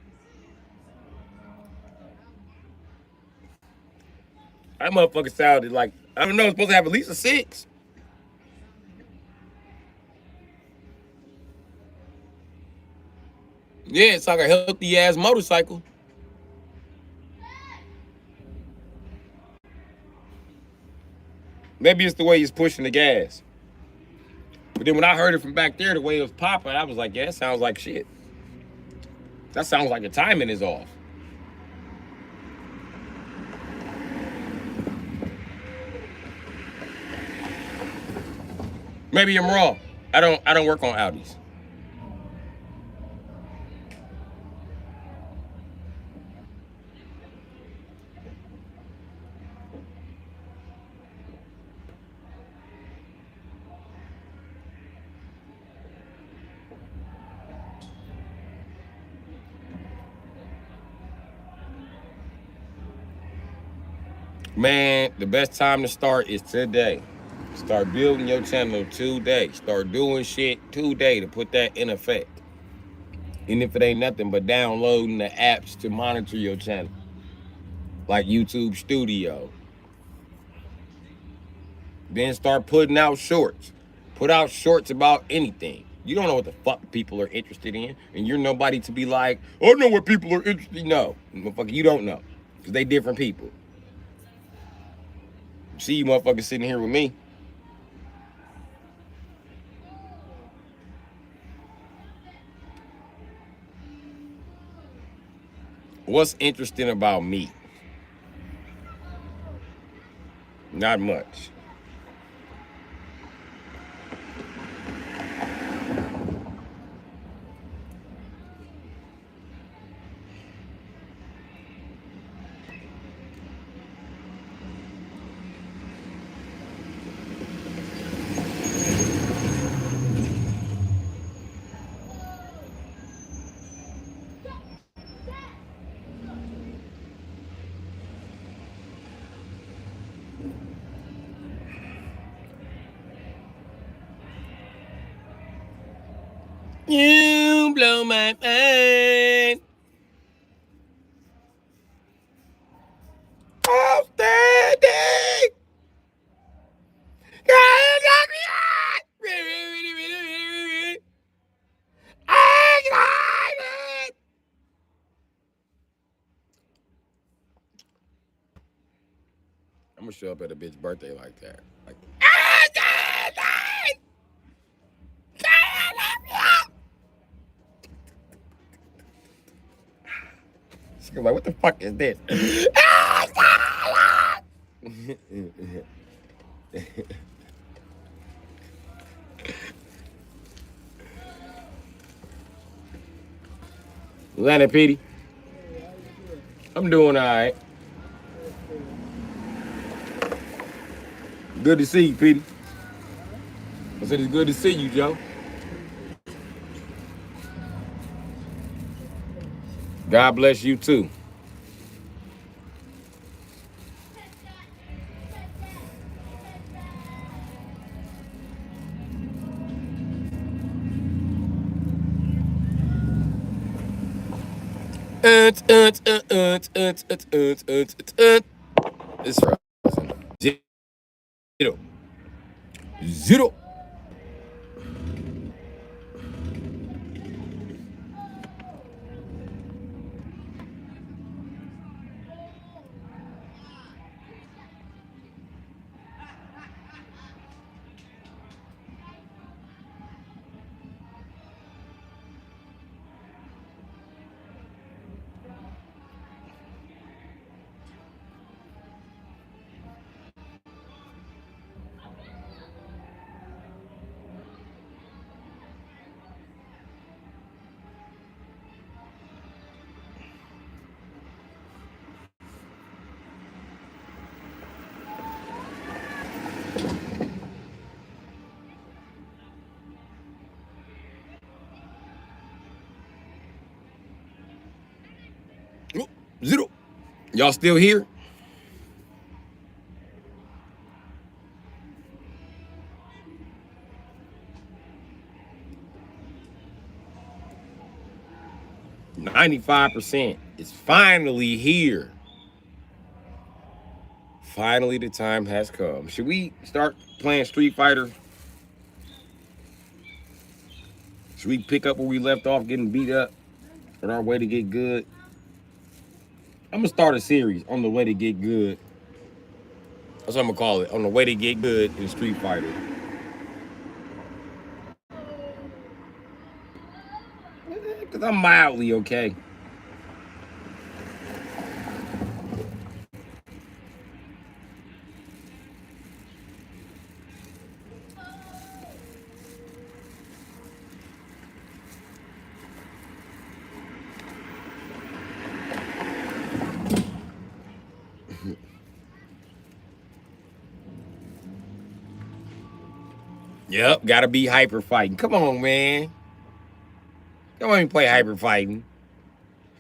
That motherfucker sounded like, I don't know, it's supposed to have at least a 6. Yeah, it's like a healthy ass motorcycle. Maybe it's the way he's pushing the gas. But then when I heard it from back there, the way it was popping, I was like, yeah, that sounds like shit. That sounds like the timing is off. Maybe I'm wrong. I don't work on Audis. Man, the best time to start is today. Start building your channel today. Start doing shit today to put that in effect. And if it ain't nothing but downloading the apps to monitor your channel, like YouTube Studio. Then start putting out shorts. Put out shorts about anything. You don't know what the fuck people are interested in, and you're nobody to be like, I know what people are interested in. No, motherfucker, you don't know, because they different people. See you motherfuckers sitting here with me. What's interesting about me? Not much. You blow my mind. Outstanding. I'm gonna show up at a bitch birthday like that. Like, she's like, what the fuck is this? Atlanta Petey. I'm doing all right. Good to see you, Petey. I said it's good to see you, Joe. God bless you too. It's frozen. Zero. Zero. Zero. Y'all still here? %95%. It's finally here. Finally, the time has come. Should we start playing Street Fighter? Should we pick up where we left off, getting beat up on our way to get good? I'm gonna start a series on the way to get good. That's what I'm gonna call it. On the way to get good in Street Fighter. Cause I'm mildly okay. Yep, gotta be hyper fighting. Come on, man. Come on and play hyper fighting.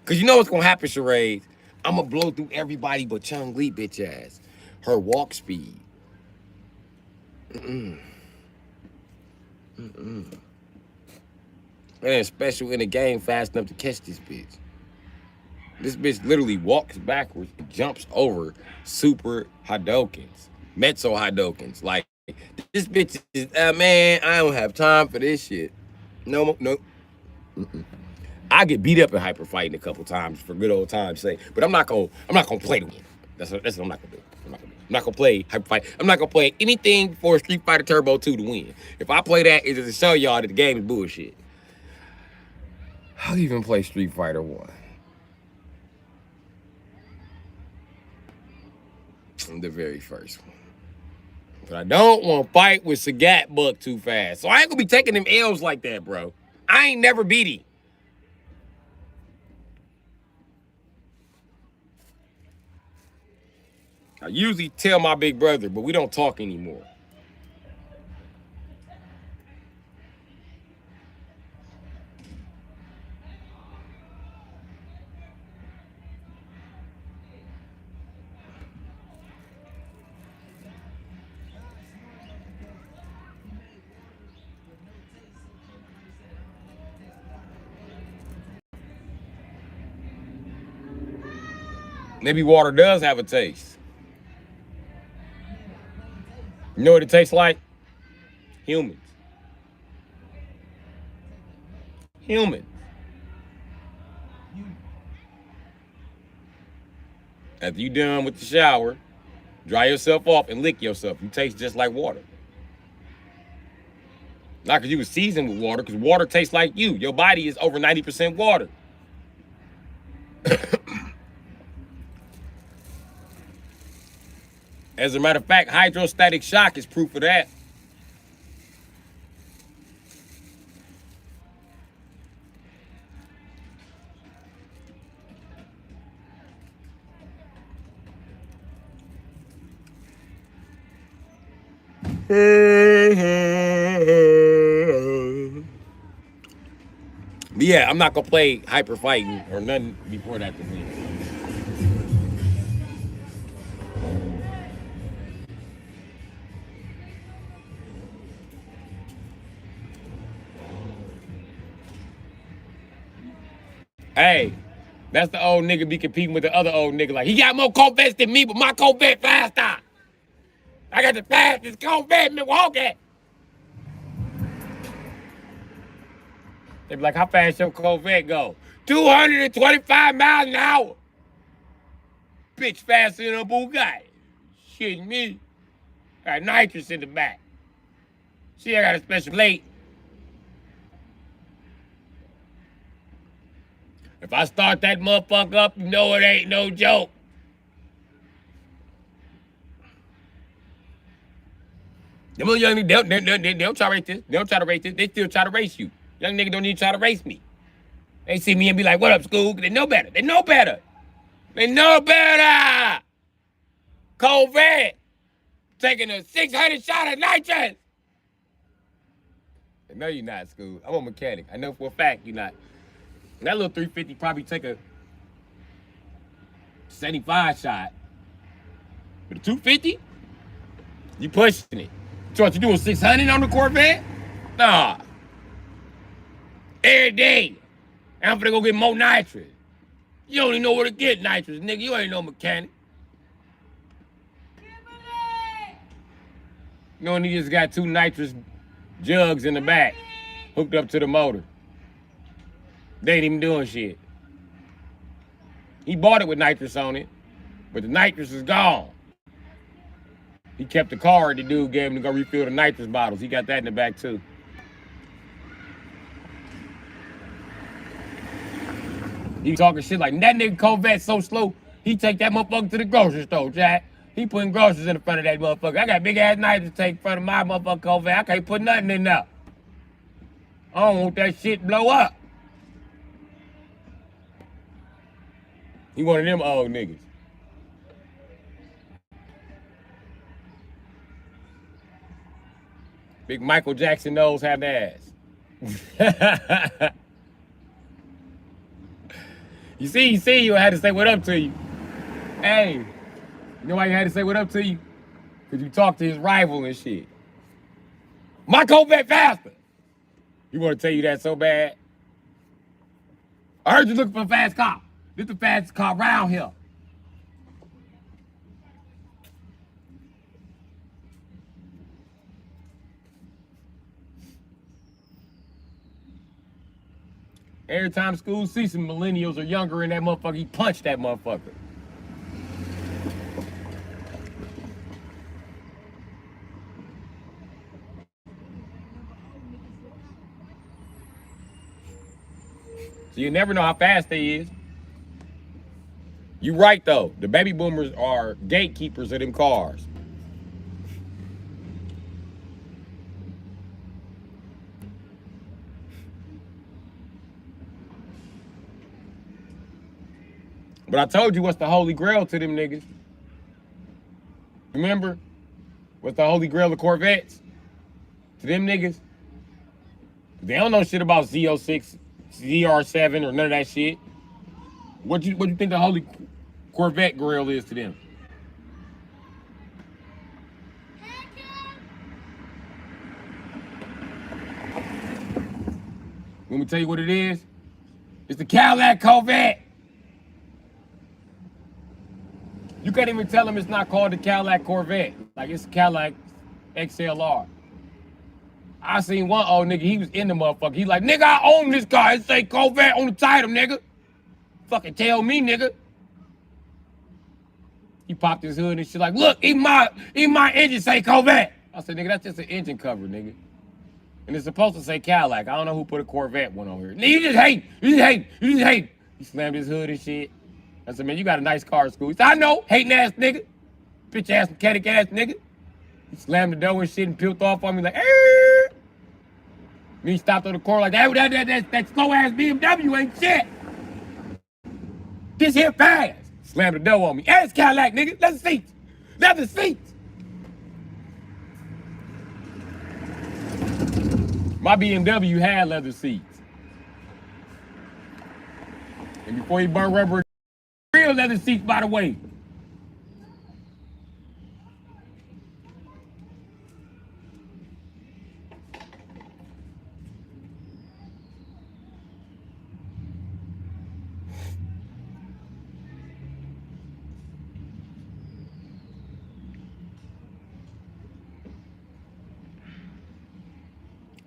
Cause you know what's gonna happen, charades. I'm gonna blow through everybody but Chung Lee, bitch ass. Her walk speed. Mm-mm. Mm-mm. Man, special in the game fast enough to catch this bitch. This bitch literally walks backwards, jumps over super Hadokens, Metso Hadokens. Like, this bitch is, man, I don't have time for this shit. No. Mm-mm. I get beat up in hyper fighting a couple times for good old time's sake, but I'm not gonna play to win. That's what I'm not gonna do. I'm not gonna play hyper fight. I'm not gonna play anything for Street Fighter Turbo 2 to win. If I play that, it's just to show y'all that the game is bullshit. I'll even play Street Fighter 1. The very first one. But I don't want to fight with Sagat Buck too fast. So I ain't gonna be taking them L's like that, bro. I ain't never beat him. I usually tell my big brother, but we don't talk anymore. Maybe water does have a taste. You know what it tastes like? Humans. Humans. After you done with the shower, dry yourself off and lick yourself. You taste just like water. Not because you was seasoned with water, because water tastes like you. Your body is over 90% water. As a matter of fact, hydrostatic shock is proof of that. But yeah, I'm not gonna play hyper fighting or nothing before that to me. Hey, that's the old nigga be competing with the other old nigga. Like, he got more Corvettes than me, but my Corvette faster. I got the fastest Corvette in Milwaukee. They be like, how fast your Corvette go? 225 miles an hour. Bitch faster than a Bugatti. Shitting me. Got nitrous in the back. See, I got a special plate. If I start that motherfucker up, you know it ain't no joke. Them little young niggas, they don't try to race this. They don't try to race this. They still try to race you. Young niggas don't even try to race me. They see me and be like, what up, school? They know better. They know better. They know better. Corvette. Taking a 600 shot of nitrous. I know you're not, school. I'm a mechanic. I know for a fact you're not. That little 350 probably take a 75 shot. But a 250, you pushing it. So what, you doing 600 on the Corvette? Nah. Every day. I'm finna go get more nitrous. You don't even know where to get nitrous, nigga. You ain't no mechanic. You know, he just got 2 nitrous jugs in the back, hooked up to the motor. They ain't even doing shit. He bought it with nitrous on it, but the nitrous is gone. He kept the card the dude gave him to go refill the nitrous bottles. He got that in the back too. He talking shit like, that nigga Corvette so slow, he take that motherfucker to the grocery store, Jack. He putting groceries in the front of that motherfucker. I got big ass nitrous tank in front of my motherfucking Corvette. I can't put nothing in there. I don't want that shit blow up. He one of them old niggas. Big Michael Jackson nose have ass. You see, you had to say what up to you. Hey, you know why you had to say what up to you? Because you talked to his rival and shit. My Corvette faster. You want to tell you that so bad? I heard you looking for a fast car. This the fastest car around here. Every time school sees some millennials or younger in that motherfucker, he punched that motherfucker. So you never know how fast they is. You right though. The baby boomers are gatekeepers of them cars. But I told you what's the holy grail to them niggas. Remember? What's the holy grail of Corvettes? To them niggas? They don't know shit about Z06, ZR7, or none of that shit. What you think the holy Corvette grail is to them? Let me tell you what it is. It's the Cadillac Corvette. You can't even tell them it's not called the Cadillac Corvette. Like, it's Cadillac XLR. I seen one old nigga, he was in the motherfucker. He like, nigga, I own this car. It say Corvette on the title, nigga. Fucking tell me, nigga. He popped his hood and shit like, look, even my engine say Corvette. I said, nigga, that's just an engine cover, nigga. And it's supposed to say Cadillac. I don't know who put a Corvette one on here. Nigga, you just hate. He slammed his hood and shit. I said, man, you got a nice car at school. He said, I know, hating ass nigga. Bitch ass, mechanic ass nigga. He slammed the door and shit and peeled off on me like, eh. And he stopped on the corner like, that slow ass BMW ain't shit. This here fast. Slammed the door on me. Hey, it's Cadillac, nigga. Leather seats. Leather seats. My BMW had leather seats. And before he burned rubber, real leather seats, by the way.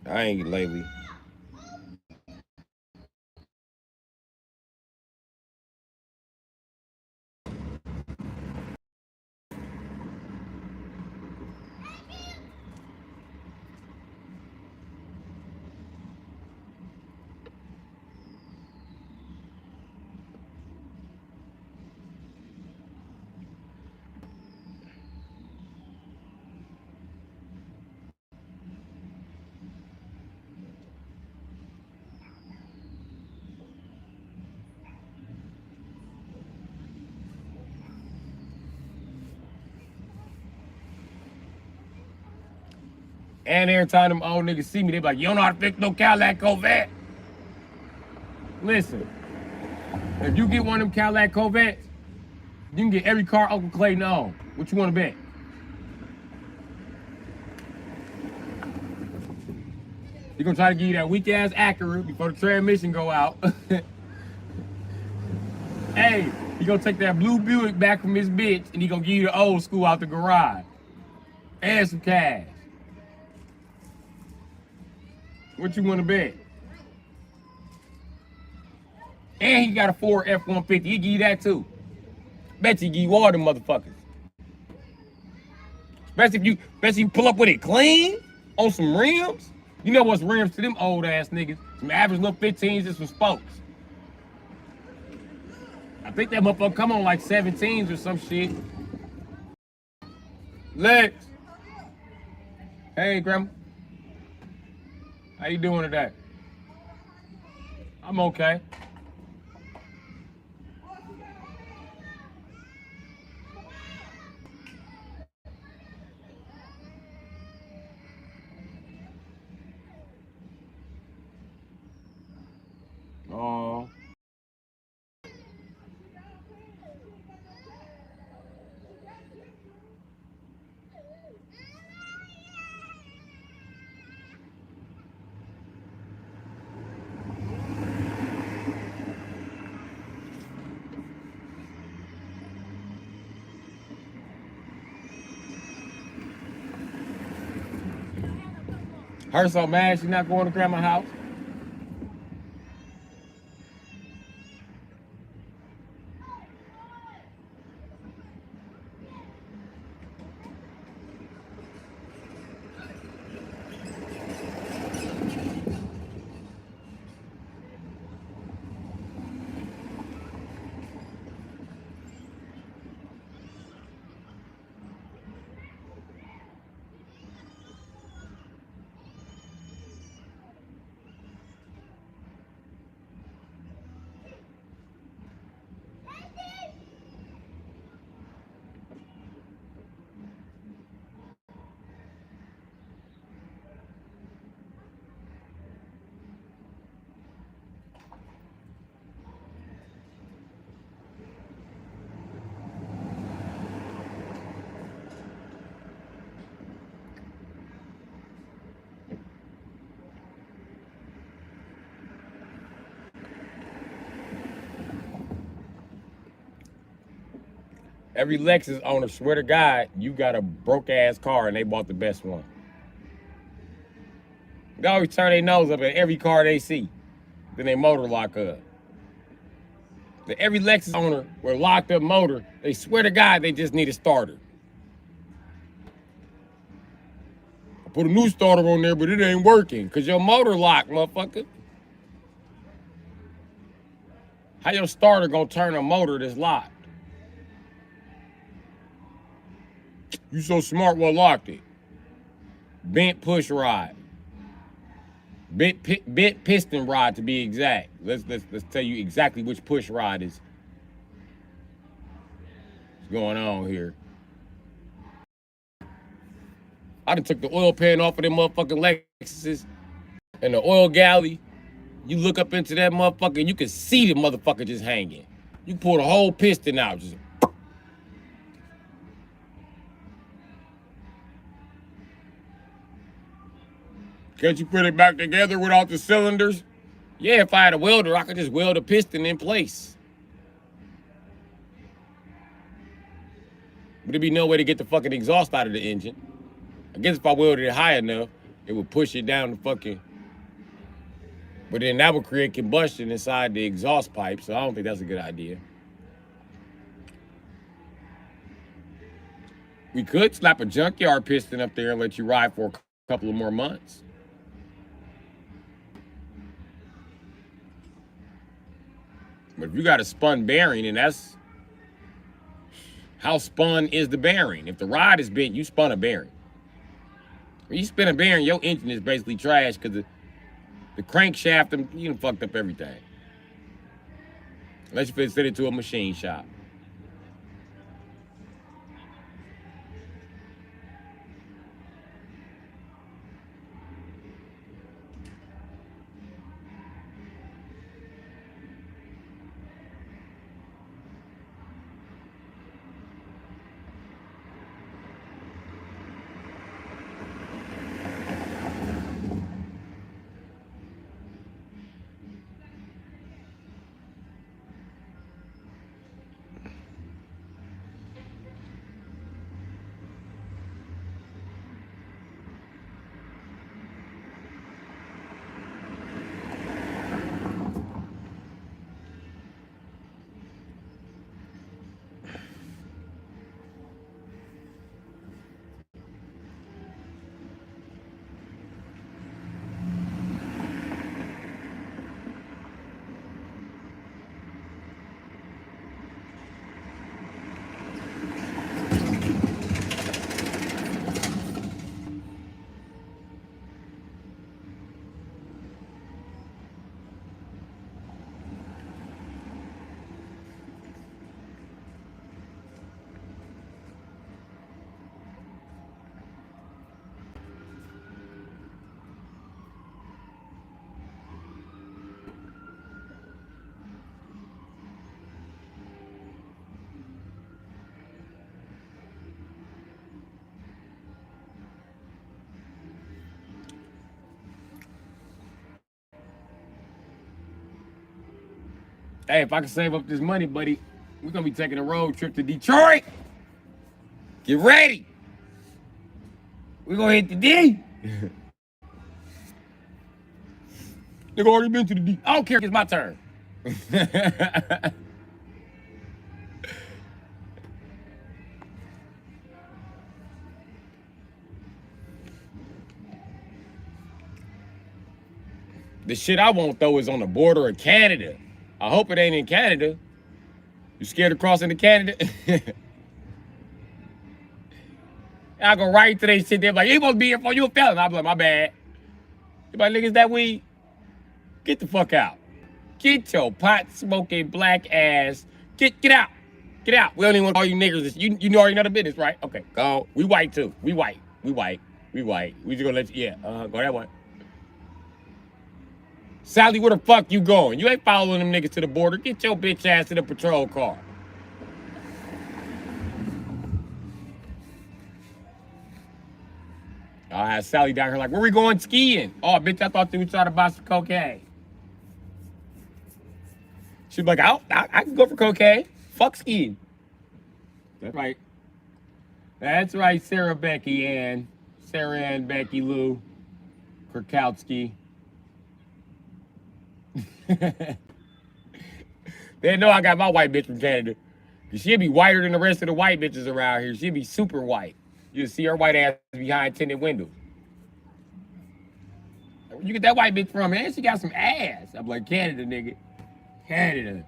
I ain't lately. And every time them old niggas see me, they be like, you don't know how to fix no Cadillac Corvette. Listen, if you get one of them Cadillac Corvettes, You can get every car Uncle Clayton owns. What you want to bet? He gonna try to give you that weak ass Acura before the transmission go out. Hey, he gonna take that blue Buick back from his bitch and he gonna give you the old school out the garage. And some cash. What you wanna bet? And he got a Ford F-150. He give you that too. Bet you give you all them motherfuckers. Especially if you pull up with it clean on some rims. You know what's rims to them old ass niggas? Some average little 15s and some spokes. I think that motherfucker come on like 17s or some shit. Lex. Hey, Grandma. How you doing today? I'm okay. Oh. Her so mad she's not going to grandma's house. Every Lexus owner, swear to God, you got a broke ass car and they bought the best one. They always turn their nose up at every car they see. Then they motor lock up. Every Lexus owner with locked up motor, they swear to God they just need a starter. I put a new starter on there, but it ain't working because your motor locked, motherfucker. How your starter gonna turn a motor that's locked? You so smart, what locked it? Bent push rod. Bent piston rod to be exact. Let's tell you exactly which push rod is going on here. I done took the oil pan off of them motherfucking Lexuses and the oil galley. You look up into that motherfucker and you can see the motherfucker just hanging. You pull the whole piston out. Just can't you put it back together without the cylinders? Yeah, if I had a welder, I could just weld a piston in place. But there'd be no way to get the fucking exhaust out of the engine. I guess if I welded it high enough, it would push it down the fucking... But then that would create combustion inside the exhaust pipe, so I don't think that's a good idea. We could slap a junkyard piston up there and let you ride for a couple of more months. But if you got a spun bearing, and that's... How spun is the bearing? If the rod is bent, you spun a bearing. When you spin a bearing, your engine is basically trash because the crankshaft, you done fucked up everything. Unless you fit it to a machine shop. Hey, if I can save up this money, buddy, we're gonna be taking a road trip to Detroit. Get ready. We're gonna hit the D. Nigga already been to the D. I don't care, it's my turn. The shit I want though is on the border of Canada. I hope it ain't in Canada. You scared of crossing to Canada? I go right to they shit there like, you supposed to be here for you a felon. I'm like, my bad. You like, niggas that weed? Get the fuck out. Get your pot smoking black ass. Get out. Get out. We don't even want all you niggas. You already know the business, right? Okay, go. We white too. We white. We just gonna let you, yeah, go that way. Sally, where the fuck you going? You ain't following them niggas to the border. Get your bitch ass to the patrol car. I had Sally down here like, where we going skiing? Oh, bitch, I thought they were trying to buy some cocaine. She'd be like, I can go for cocaine. Fuck skiing. That's right. That's right, Sarah Ann Becky Lou Krakowski. They know I got my white bitch from Canada. She'd be whiter than the rest of the white bitches around here. She'd be super white. You'll see her white ass behind tinted windows. Where you get that white bitch from, man? She got some ass. I'm like, Canada, nigga. Canada.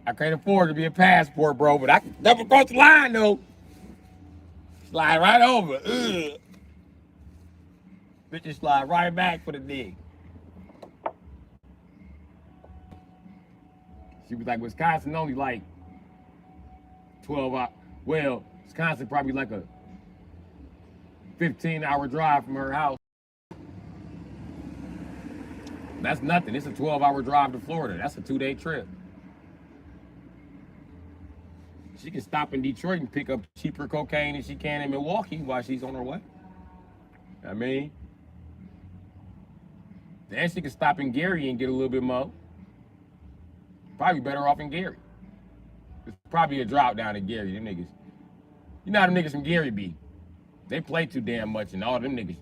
I can't afford to be a passport, bro, but I can never cross the line, though. Slide right over. Ugh. Bitches slide right back for the dig. She was like, Wisconsin only like 12 hours. Well, Wisconsin probably like a 15-hour drive from her house. That's nothing. It's a 12-hour drive to Florida. That's a 2-day trip. She can stop in Detroit and pick up cheaper cocaine than she can in Milwaukee while she's on her way. I mean, then she can stop in Gary and get a little bit more. Probably better off in Gary. There's probably a drought down in Gary. Them niggas, you know how them niggas from Gary be. They play too damn much and all them niggas.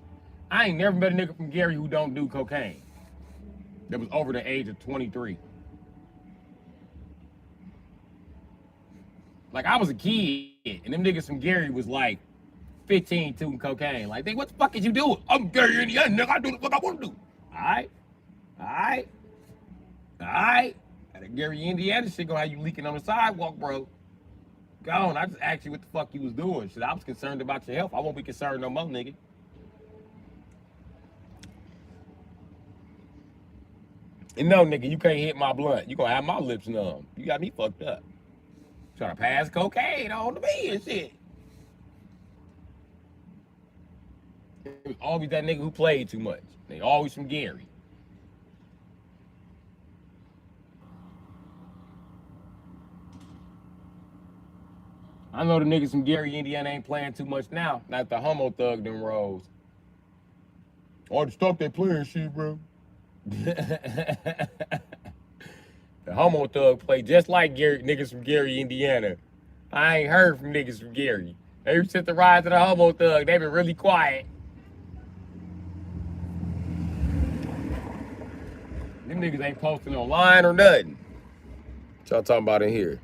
I ain't never met a nigga from Gary who don't do cocaine. That was over the age of 23. Like, I was a kid, and them niggas from Gary was like 15 doing cocaine. Like, what the fuck is you doing? I'm Gary Indiana, nigga. I do the fuck I want to do. All right. That Gary, Indiana shit gonna have you leaking on the sidewalk, bro. Go on. I just asked you what the fuck you was doing. Shit, I was concerned about your health. I won't be concerned no more, nigga. And no, nigga, you can't hit my blunt. You gonna have my lips numb. You got me fucked up. Trying to pass cocaine on to me and shit. It was always that nigga who played too much. They always from Gary. I know the niggas from Gary, Indiana ain't playing too much now. Not the homo thug them rolls. Oh, to stop that playing shit, bro. The homo thug play just like Gary, niggas from Gary, Indiana. I ain't heard from niggas from Gary. Ever since the rise of the homo thug, they been really quiet. Them niggas ain't posting online or nothing. What y'all talking about in here?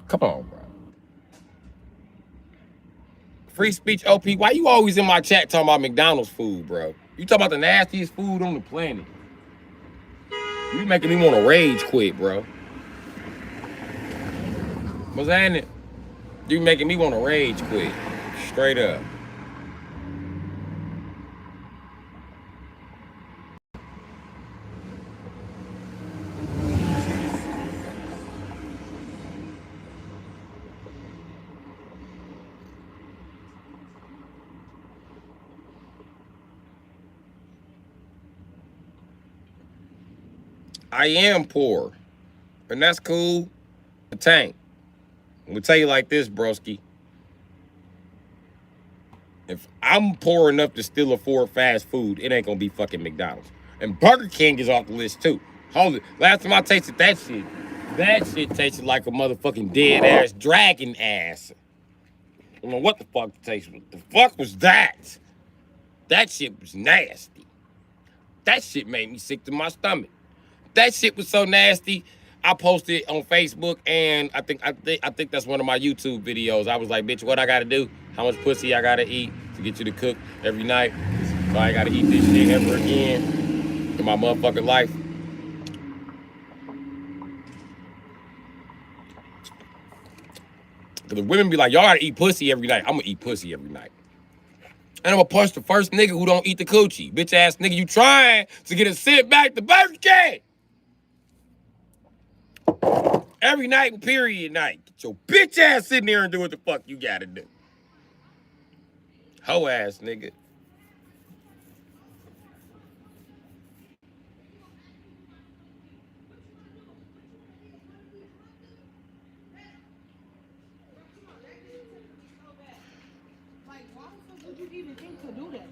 Come on, bro. Free speech, OP. Why you always in my chat talking about McDonald's food, bro? You talking about the nastiest food on the planet. You making me want to rage quit, bro. What's happening? You making me want to rage quit. Straight up. I am poor, and that's cool. The tank. I'm gonna tell you like this, broski. I'm poor enough to still afford fast food. It ain't gonna be fucking McDonald's. And Burger King is off the list too. Hold it. Last time I tasted that shit tasted like a motherfucking dead ass dragon ass. I don't know what the fuck it tasted. What the fuck was that? That shit was nasty. That shit made me sick to my stomach. That shit was so nasty. I posted it on Facebook, and I think that's one of my YouTube videos. I was like, bitch, what I gotta do? How much pussy I gotta eat to get you to cook every night? So I ain't gotta eat this shit ever again in my motherfucking life. Cause the women be like, y'all gotta eat pussy every night. I'm gonna eat pussy every night. And I'm gonna punch the first nigga who don't eat the coochie. Bitch ass nigga, you trying to get a sit back to Burger King. Every night, period night. Get your bitch ass sitting there and do what the fuck you gotta do. Hoe ass nigga. Like, why the fuck would you even think to do that?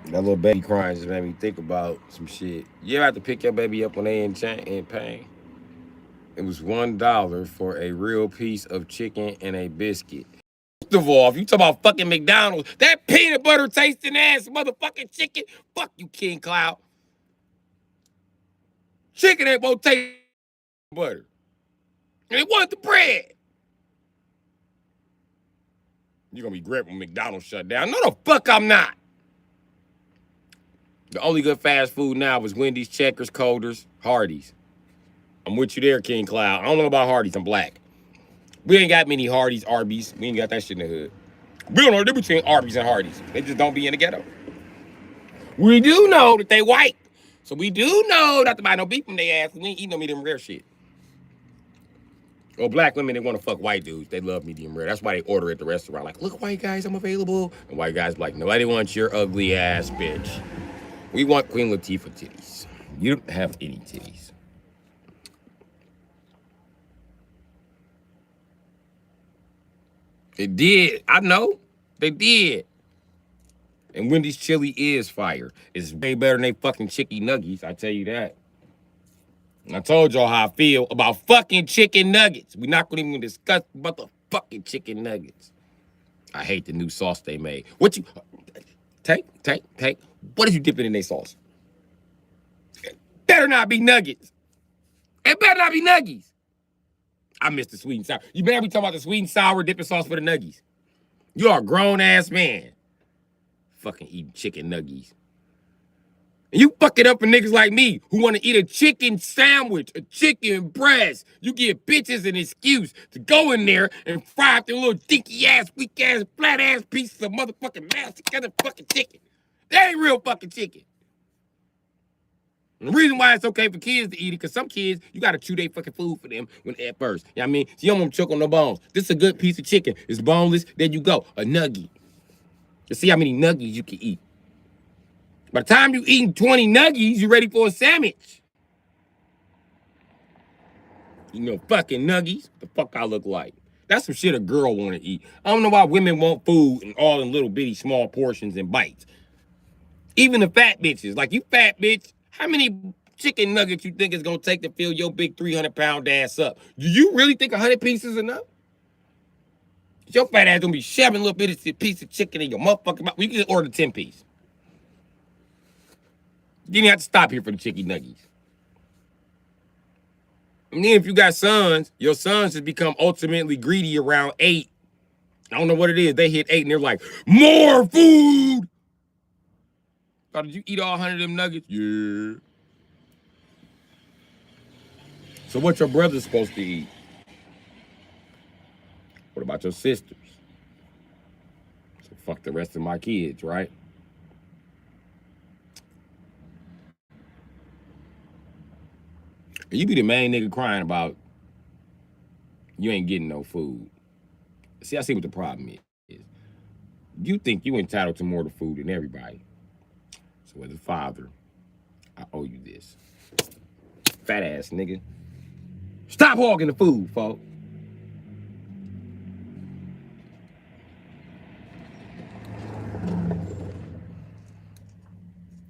That little baby crying just made me think about some shit. You ever have to pick your baby up when they in pain? It was $1 for a real piece of chicken and a biscuit. First of all, if you talk about fucking McDonald's, that peanut butter tasting ass motherfucking chicken, fuck you, King Cloud. Chicken ain't gonna taste butter. And they want the bread. You're gonna be great when McDonald's shut down. No, the fuck I'm not. The only good fast food now is Wendy's, Checkers, Colders, Hardee's. I'm with you there, King Cloud. I don't know about Hardee's. I'm black. We ain't got many Hardee's, Arby's. We ain't got that shit in the hood. We don't know the difference between Arby's and Hardee's. They just don't be in the ghetto. We do know that they white. So we do know not to buy no beef from their ass. We ain't eating no medium rare shit. Well, black women, they want to fuck white dudes. They love medium rare. That's why they order at the restaurant. Like, look, white guys, I'm available. And white guys be like, nobody wants your ugly ass bitch. We want Queen Latifah titties. You don't have any titties. It did. I know. They did. And Wendy's chili is fire. It's way better than they fucking chicken nuggies. I tell you that. And I told y'all how I feel about fucking chicken nuggets. We're not gonna even discuss about the fucking chicken nuggets. I hate the new sauce they made. What you take? What are you dipping in their sauce? It better not be nuggets. It better not be nuggies. I miss the sweet and sour. You better be talking about the sweet and sour dipping sauce for the nuggies. You are a grown-ass man. Fucking eating chicken nuggies. And you fuck it up for niggas like me who want to eat a chicken sandwich, a chicken breast. You give bitches an excuse to go in there and fry up their little dinky-ass, weak-ass, flat-ass pieces of motherfucking mashed together fucking chicken. That ain't real fucking chicken. And the reason why it's okay for kids to eat it, because some kids, you got to chew their fucking food for them at first. You know what I mean? So you don't want to choke on the bones. This is a good piece of chicken. It's boneless. There you go. A nugget. You see how many nuggies you can eat. By the time you eating 20 nuggies, you ready for a sandwich. You know, fucking nuggies. What the fuck I look like? That's some shit a girl want to eat. I don't know why women want food in all in little bitty small portions and bites. Even the fat bitches, like you fat bitch, how many chicken nuggets you think it's gonna take to fill your big 300-pound ass up? Do you really think 100 pieces is enough? Your fat ass gonna be shoving a little bit of piece of chicken in your motherfucking mouth. You can just order 10 piece. You didn't have to stop here for the chicken nuggies. And then if you got sons, your sons just become ultimately greedy around 8. I don't know what it is. They hit 8 and they're like, more food. Oh, did you eat all 100 of them nuggets? Yeah. So what your brother's supposed to eat? What about your sisters? So fuck the rest of my kids, right? And you be the main nigga crying about you ain't getting no food. See, I see what the problem is. You think you entitled to more to food than everybody. So as a father, I owe you this. Fat ass nigga. Stop hogging the food, folks.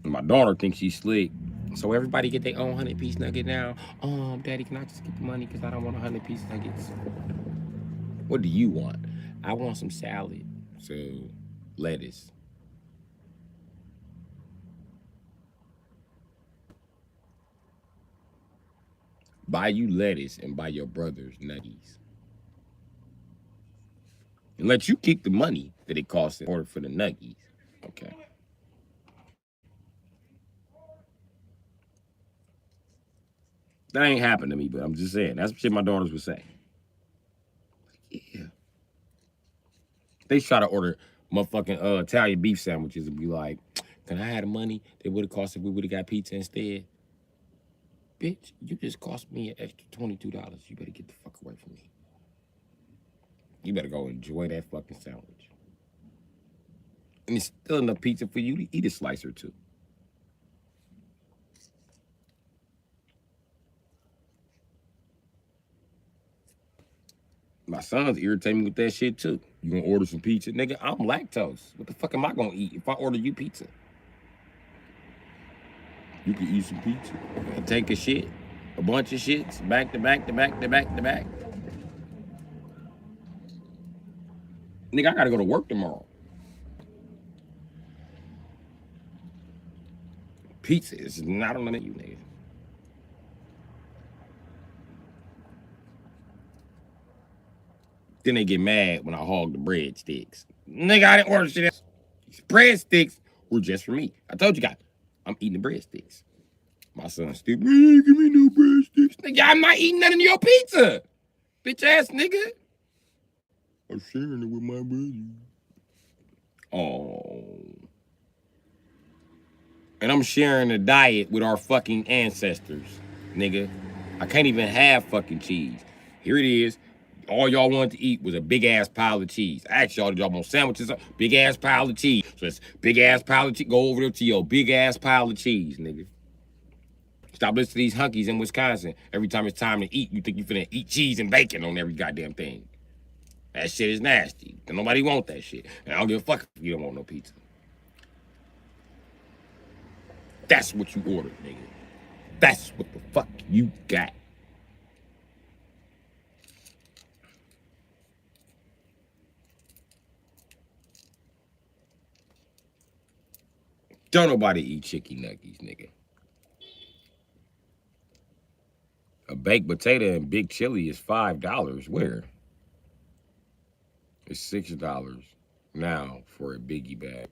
My daughter thinks she's slick. So everybody get their own 100-piece nugget now. Daddy, can I just get the money because I don't want 100-piece nuggets? What do you want? I want some salad. So, lettuce. Buy you lettuce and buy your brother's nuggies. And let you keep the money that it costs in order for the nuggies. Okay. That ain't happened to me, but I'm just saying. That's what shit my daughters would say. Yeah. They try to order motherfucking Italian beef sandwiches and be like, can I have the money that would have cost if we would have got pizza instead? Bitch, you just cost me an extra $22. You better get the fuck away from me. You better go enjoy that fucking sandwich. And it's still enough pizza for you to eat a slice or two. My sons irritate me with that shit too. You gonna order some pizza? Nigga, I'm lactose. What the fuck am I gonna eat if I order you pizza? You can eat some pizza and take a shit. A bunch of shits, back to back to back to back to back. Nigga, I gotta go to work tomorrow. Pizza is not on the menu, nigga. Then they get mad when I hog the breadsticks. Nigga, I didn't order shit else. Breadsticks were just for me. I told you guys, I'm eating the breadsticks. My son's stupid. Give me no breadsticks. Nigga, I'm not eating none of your pizza. Bitch ass nigga. I'm sharing it with my brother. Oh. And I'm sharing a diet with our fucking ancestors, nigga. I can't even have fucking cheese. Here it is. All y'all wanted to eat was a big ass pile of cheese. I asked y'all, did y'all want sandwiches? Big ass pile of cheese. So it's big ass pile of cheese. Go over there to your big ass pile of cheese, nigga. Stop listening to these hunkies in Wisconsin. Every time it's time to eat, you think you finna eat cheese and bacon on every goddamn thing. That shit is nasty. Nobody want that shit. And I don't give a fuck if you don't want no pizza. That's what you ordered, nigga. That's what the fuck you got. Don't nobody eat chicken nuggies, nigga. A baked potato and big chili is $5. Where? It's $6 now for a biggie bag.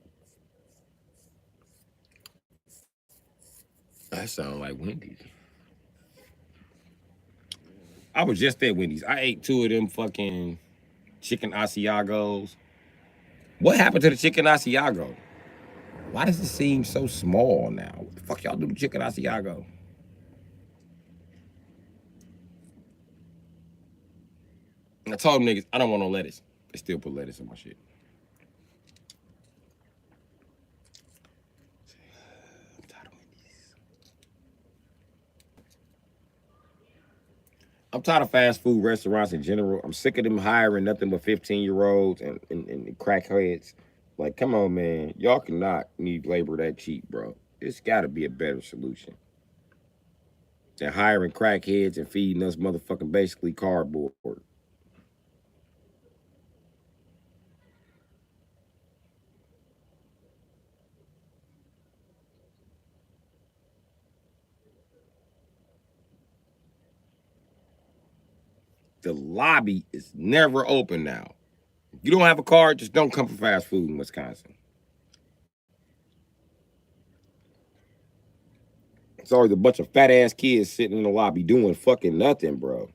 That sounds like Wendy's. I was just at Wendy's. I ate 2 of them fucking chicken Asiagos. What happened to the chicken Asiago? Why does it seem so small now? What the fuck y'all do to chicken Asiago? And I told them niggas, I don't want no lettuce. They still put lettuce in my shit. I'm tired of Wendy's. I'm tired of fast food restaurants in general. I'm sick of them hiring nothing but 15-year-olds and crackheads Like, come on, man. Y'all cannot need labor that cheap, bro. It's got to be a better solution than hiring crackheads and feeding us motherfucking basically cardboard. The lobby is never open now. If you don't have a card, just don't come for fast food in Wisconsin. It's always a bunch of fat ass kids sitting in the lobby doing fucking nothing, bro.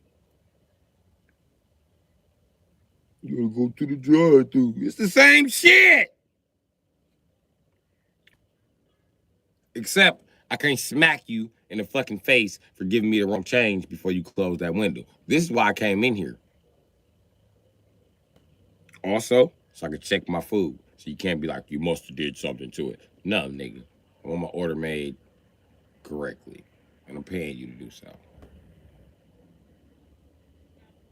You gotta go to the drive-thru. It's the same shit. Except I can't smack you in the fucking face for giving me the wrong change before you close that window. This is why I came in here. Also, so I could check my food. So you can't be like, you must have did something to it. No, nigga. I want my order made correctly. And I'm paying you to do so.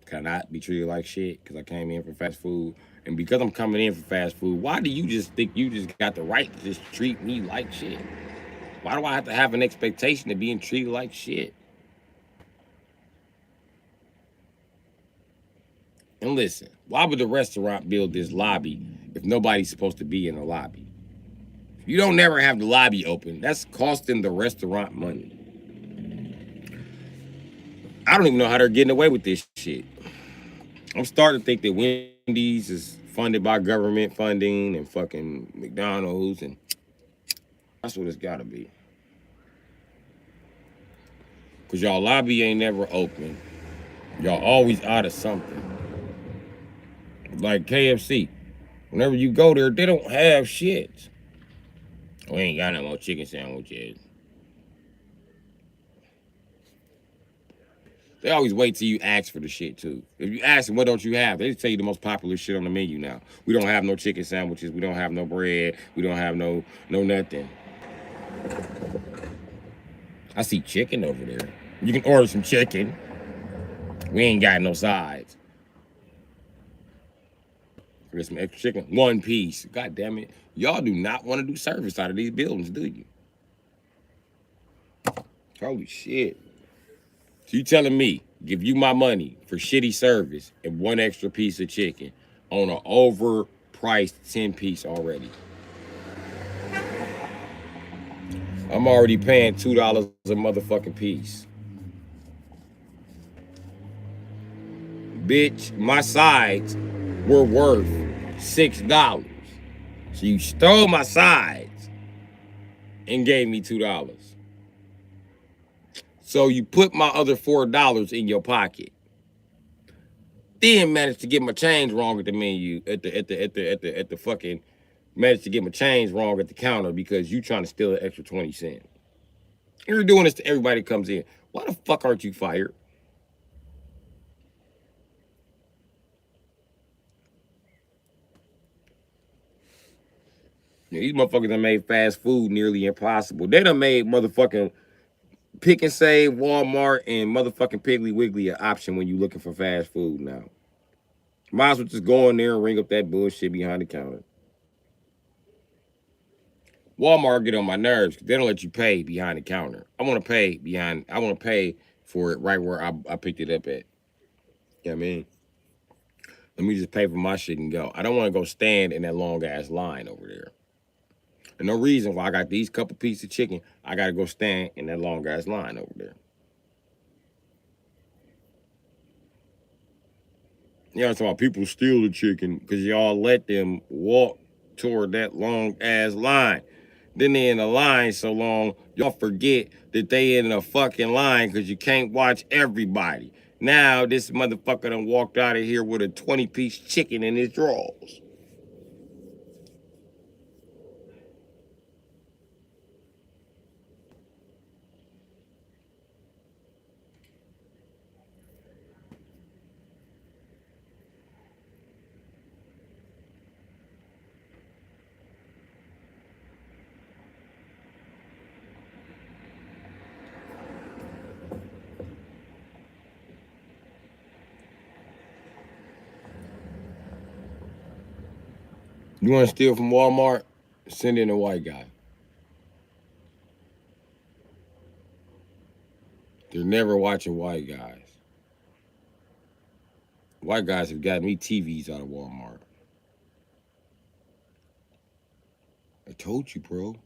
Can I not be treated like shit because I came in for fast food? And because I'm coming in for fast food, why do you just think you just got the right to just treat me like shit? Why do I have to have an expectation of being treated like shit? And listen, why would the restaurant build this lobby if nobody's supposed to be in the lobby? If you don't never have the lobby open, that's costing the restaurant money. I don't even know how they're getting away with this shit. I'm starting to think that Wendy's is funded by government funding and fucking McDonald's, and that's what it's gotta be. Cause y'all lobby ain't never open. Y'all always out of something. Like KFC. Whenever you go there, they don't have shit. We ain't got no more chicken sandwiches. They always wait till you ask for the shit too. If you ask them, what don't you have? They just tell you the most popular shit on the menu now. We don't have no chicken sandwiches. We don't have no bread. We don't have no nothing. I see chicken over there. You can order some chicken. We ain't got no sides. Get some extra chicken. One piece. God damn it. Y'all do not want to do service out of these buildings, do you? Holy shit. So you telling me, give you my money for shitty service and one extra piece of chicken on an overpriced 10-piece already. I'm already paying $2 a motherfucking piece. Bitch, my sides were worth $6. So you stole my sides and gave me $2. So you put my other $4 in your pocket. Then managed to get my change wrong at the menu, at the fucking, managed to get my change wrong at the counter because you trying to steal an extra 20 cents. You're doing this to everybody that comes in. Why the fuck aren't you fired? These motherfuckers done made fast food nearly impossible. They done made motherfucking Pick and Save, Walmart, and motherfucking Piggly Wiggly an option when you looking for fast food now. Might as well just go in there and ring up that bullshit behind the counter. Walmart get on my nerves because they don't let you pay behind the counter. I want to pay for it right where I picked it up at. You know what I mean? Let me just pay for my shit and go. I don't want to go stand in that long ass line over there. And no reason why I got these couple pieces of chicken, I got to go stand in that long ass line over there. You know what I'm talking about? People steal the chicken because y'all let them walk toward that long ass line. Then they in the line so long, y'all forget that they in a fucking line because you can't watch everybody. Now this motherfucker done walked out of here with a 20-piece chicken in his drawers. You want to steal from Walmart? Send in a white guy. They're never watching white guys. White guys have got me TVs out of Walmart. I told you, bro.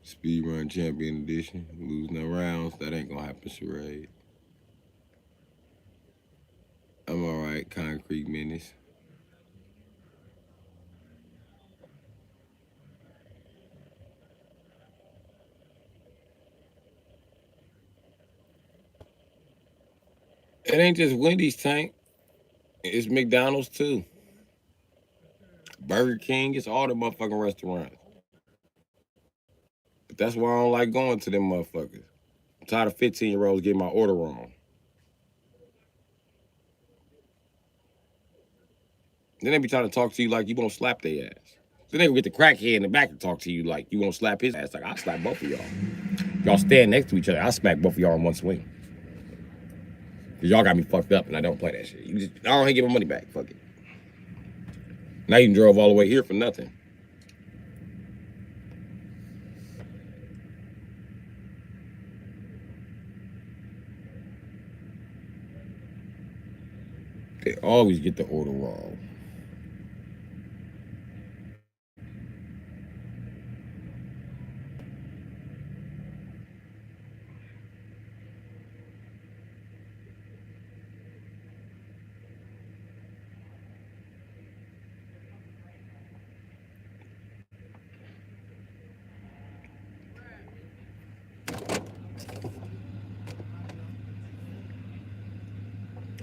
Speed Run Champion Edition. Lose no rounds. That ain't gonna happen, charade. I'm alright, Concrete Menace. It ain't just Wendy's, Tank. It's McDonald's too. Burger King, it's all the motherfucking restaurants. But that's why I don't like going to them motherfuckers. I'm tired of 15-year-olds getting my order wrong. Then they be trying to talk to you like you won't slap their ass. Then they get the crackhead in the back to talk to you like you won't slap his ass. Like, I'll slap both of y'all. Y'all stand next to each other, I'll smack both of y'all in one swing. Cause y'all got me fucked up and I don't play that shit. I don't give my money back. Fuck it. Now you drove all the way here for nothing. They always get the order wrong.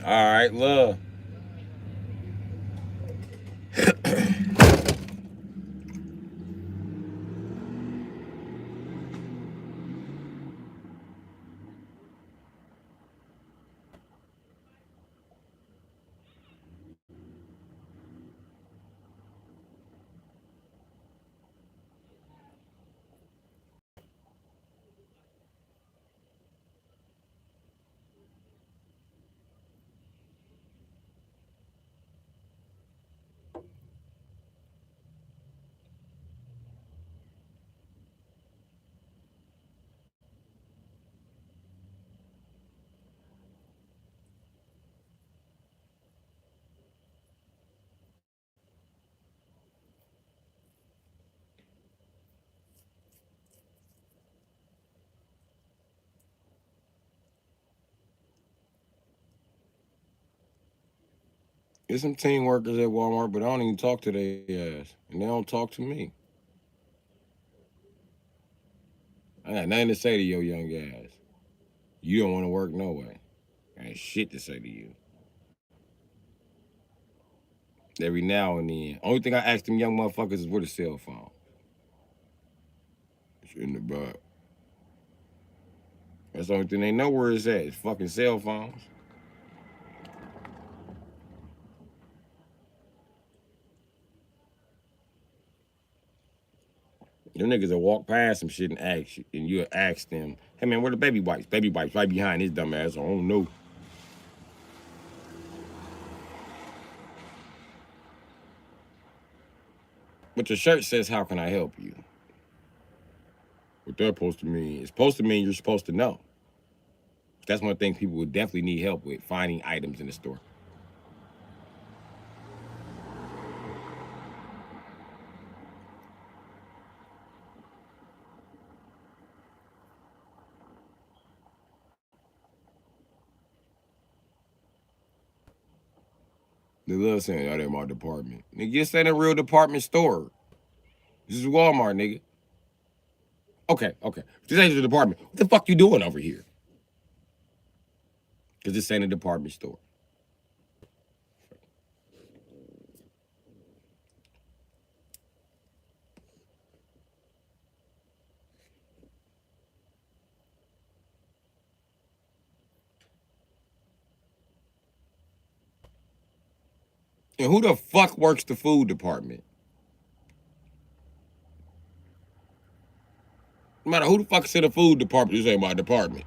All right, love. There's some team workers at Walmart, but I don't even talk to their ass. And they don't talk to me. I got nothing to say to your young ass. You don't want to work no way. I ain't shit to say to you. Every now and then. Only thing I ask them young motherfuckers is where the cell phone. It's in the back. That's the only thing they know where it's at. It's fucking cell phones. Them niggas will walk past some shit and ask you, and you'll ask them, hey man, where the baby wipes? Baby wipes right behind his dumb ass. I don't know. But your shirt says, how can I help you? What that supposed to mean? It's supposed to mean you're supposed to know. That's one thing people would definitely need help with, finding items in the store. They love saying, oh, they're my department. Nigga, this ain't a real department store. This is Walmart, nigga. Okay. This ain't the department. What the fuck you doing over here? Because this ain't a department store. And who the fuck works the food department? No matter who the fuck's in the food department, this ain't my department.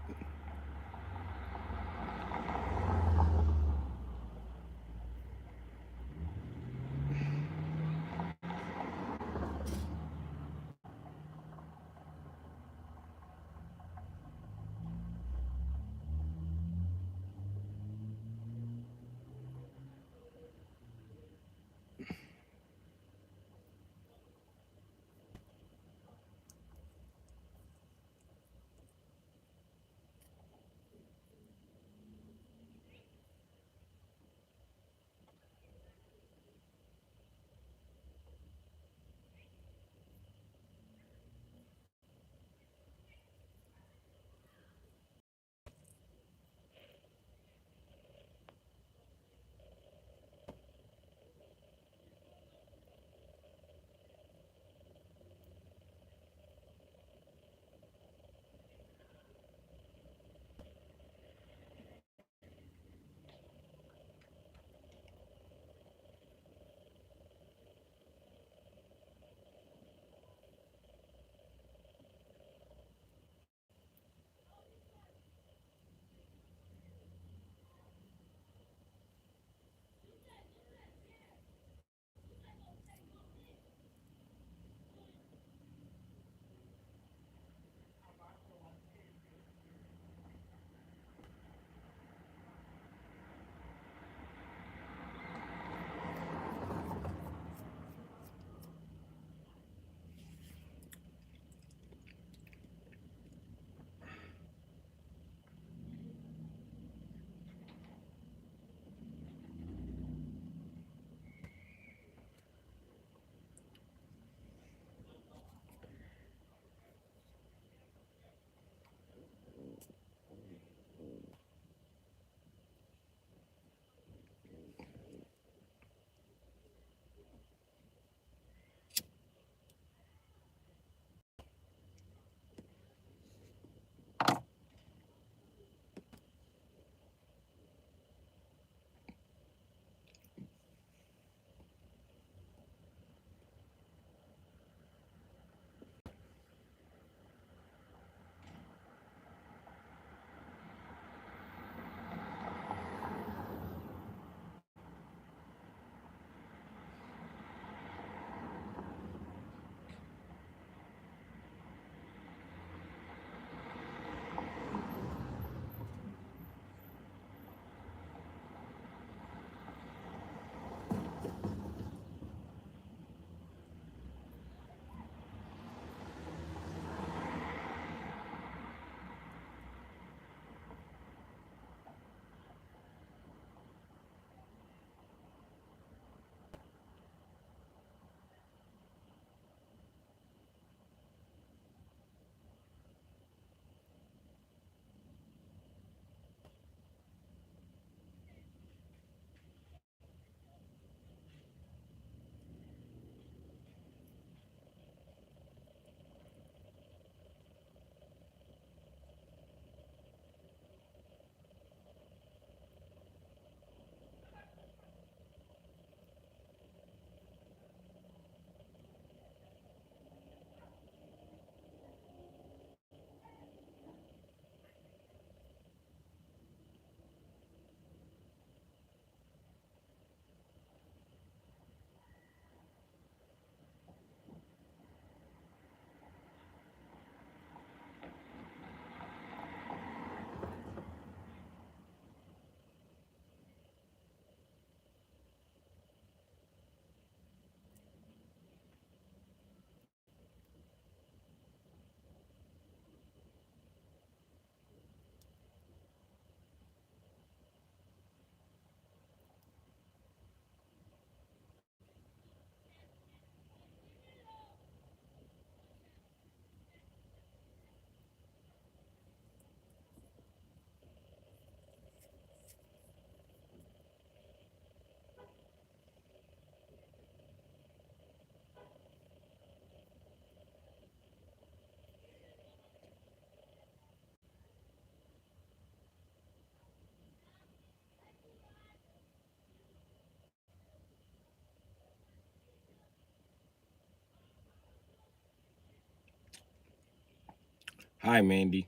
Hi, Mandy.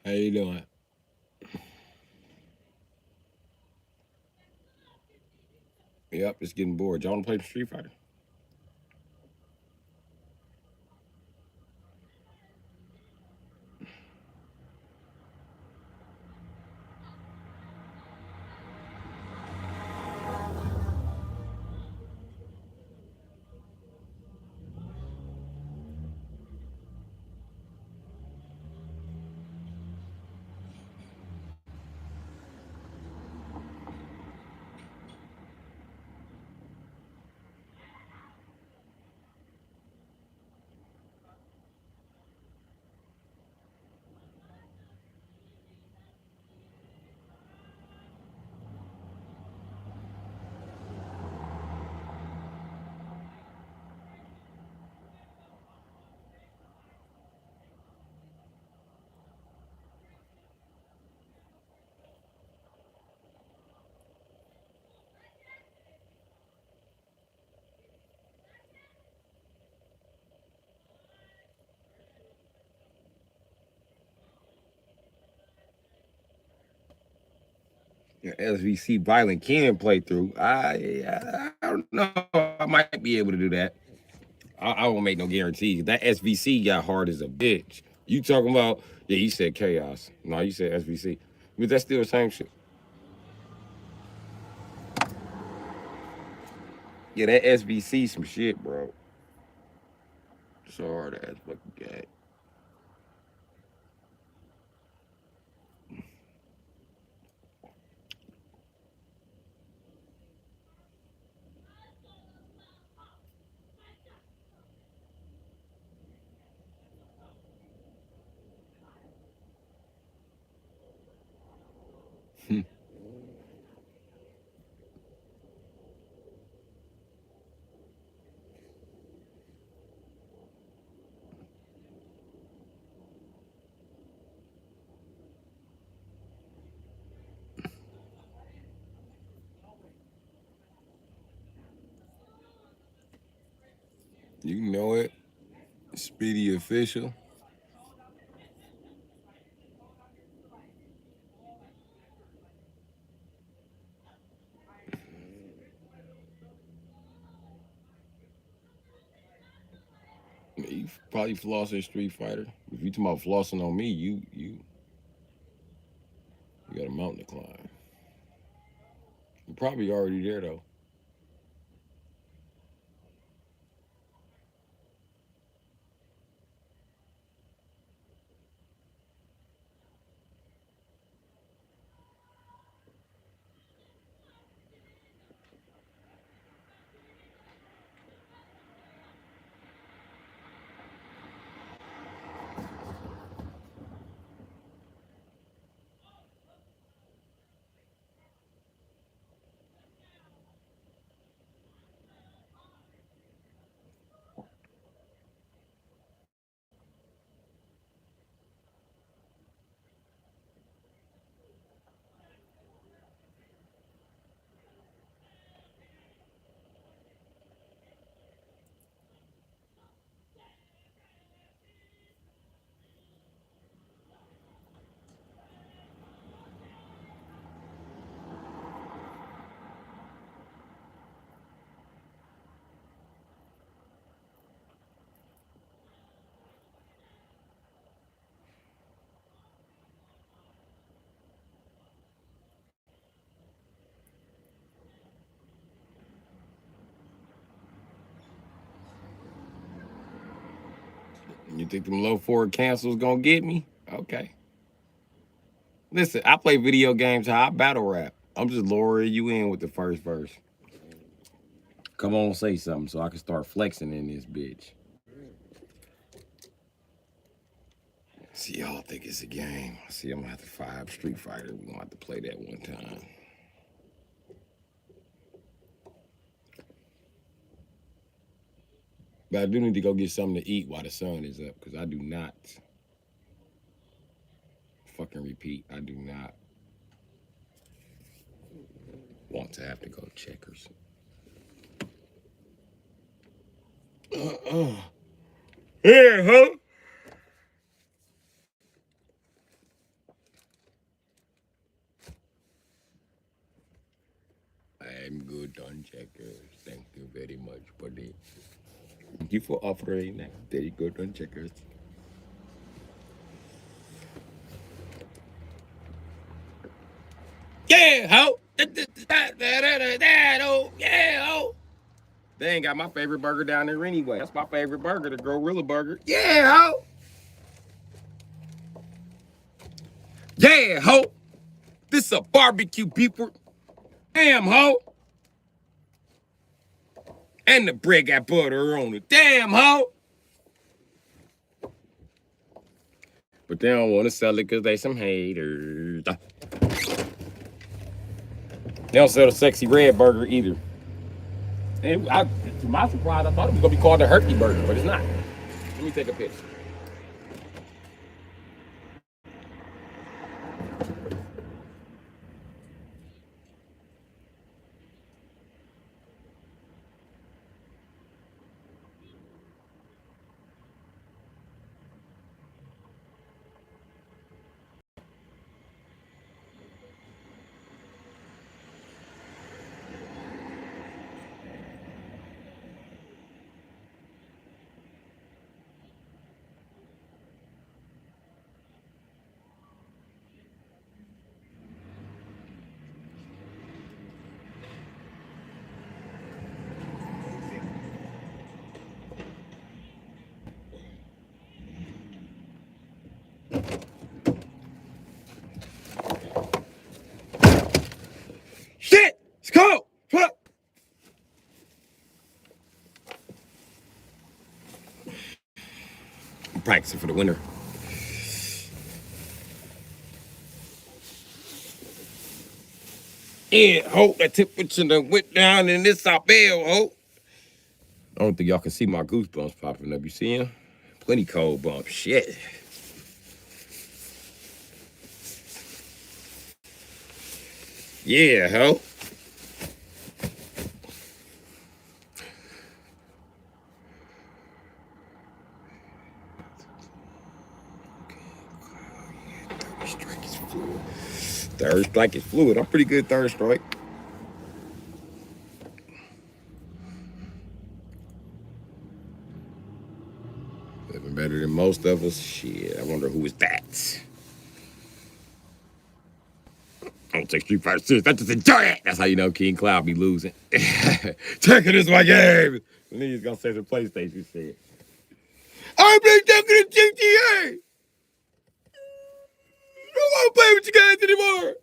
How you doing? Yep, it's getting bored. Y'all want to play Street Fighter? SVC Violent Ken playthrough. I don't know. I might be able to do that. I won't make no guarantees. That SVC got hard as a bitch. You talking about? Yeah, you said chaos. No, you said SVC. But that's still the same shit. Yeah, that SVC some shit, bro. So hard ass fucking game. You know it. Speedy official. You probably flossing Street Fighter. If you talking about flossing on me, you got a mountain to climb. You're probably already there though. You think them low forward cancels gonna get me? Okay. Listen, I play video games how I battle rap. I'm just luring you in with the first verse. Come on, say something so I can start flexing in this bitch. See, y'all think it's a game. See, I'm gonna have to fire up Street Fighter. We're gonna have to play that one time. But I do need to go get something to eat while the sun is up, because I do not fucking repeat. I do not want to have to go to Checkers. Yeah, huh? I'm good on checkers. Thank you very much, buddy. Thank you for offering that. Very good on checkers. Yeah, ho. Yeah, ho. They ain't got my favorite burger down there anyway. That's my favorite burger, the Gorilla Burger. Yeah, ho. Yeah, ho. This a barbecue beeper. Damn, ho. And the bread got butter on it. Damn, ho. But they don't want to sell it because they some haters. They don't sell the sexy red burger either. And to my surprise, I thought it was going to be called the Herky Burger, but it's not. Let me take a picture. Shit! It's cold! Fuck! I'm practicing for the winter. Yeah, hope that temperature done went down in this South Bell, hope. I don't think y'all can see my goosebumps popping up. You see them? Plenty cold bumps. Shit. Yeah, ho. Third strike is fluid. I'm pretty good third strike. Living better than most of us. Shit, I wonder who is that. I don't take Street Fighter serious. I just enjoy it. That's how you know King Cloud be losing. Tekken is my game. And then he's gonna say the PlayStation shit. I play Tekken and GTA. I don't want to play with you guys anymore.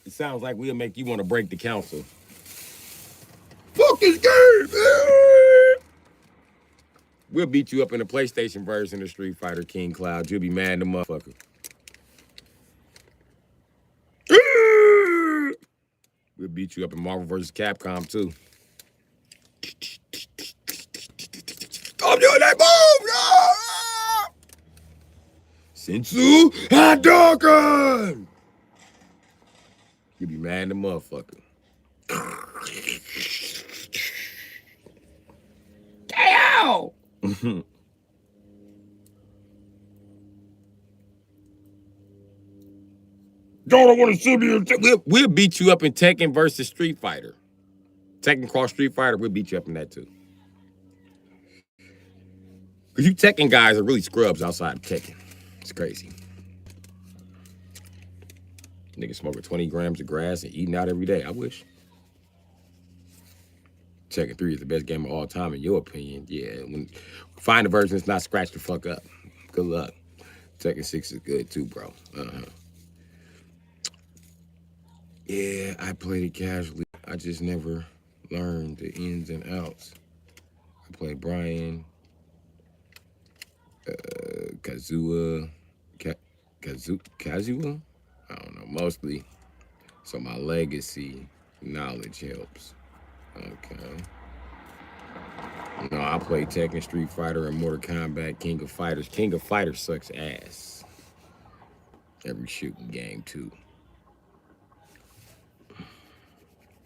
It sounds like we'll make you want to break the council. Fuck this game, man. We'll beat you up in the PlayStation version of Street Fighter, King Cloud. You'll be mad at the motherfucker. We'll beat you up in Marvel vs. Capcom, too. Stop doing that move! No! Sensu Hadouken! You'll be mad at the motherfucker. KO! Y'all don't want to see me. We'll beat you up in Tekken versus Street Fighter. Tekken cross Street Fighter, we'll beat you up in that too. Because you Tekken guys are really scrubs outside of Tekken. It's crazy. Niggas smoking 20 grams of grass and eating out every day. I wish. Tekken 3 is the best game of all time, in your opinion. Yeah, find a version that's not scratched the fuck up. Good luck. Tekken 6 is good too, bro. Yeah, I played it casually. I just never learned the ins and outs. I played Brian, Kazua, Kazua? I don't know, mostly. So my legacy knowledge helps. Okay. No, I play Tekken, Street Fighter, and Mortal Kombat, King of Fighters. King of Fighters sucks ass. Every shooting game, too.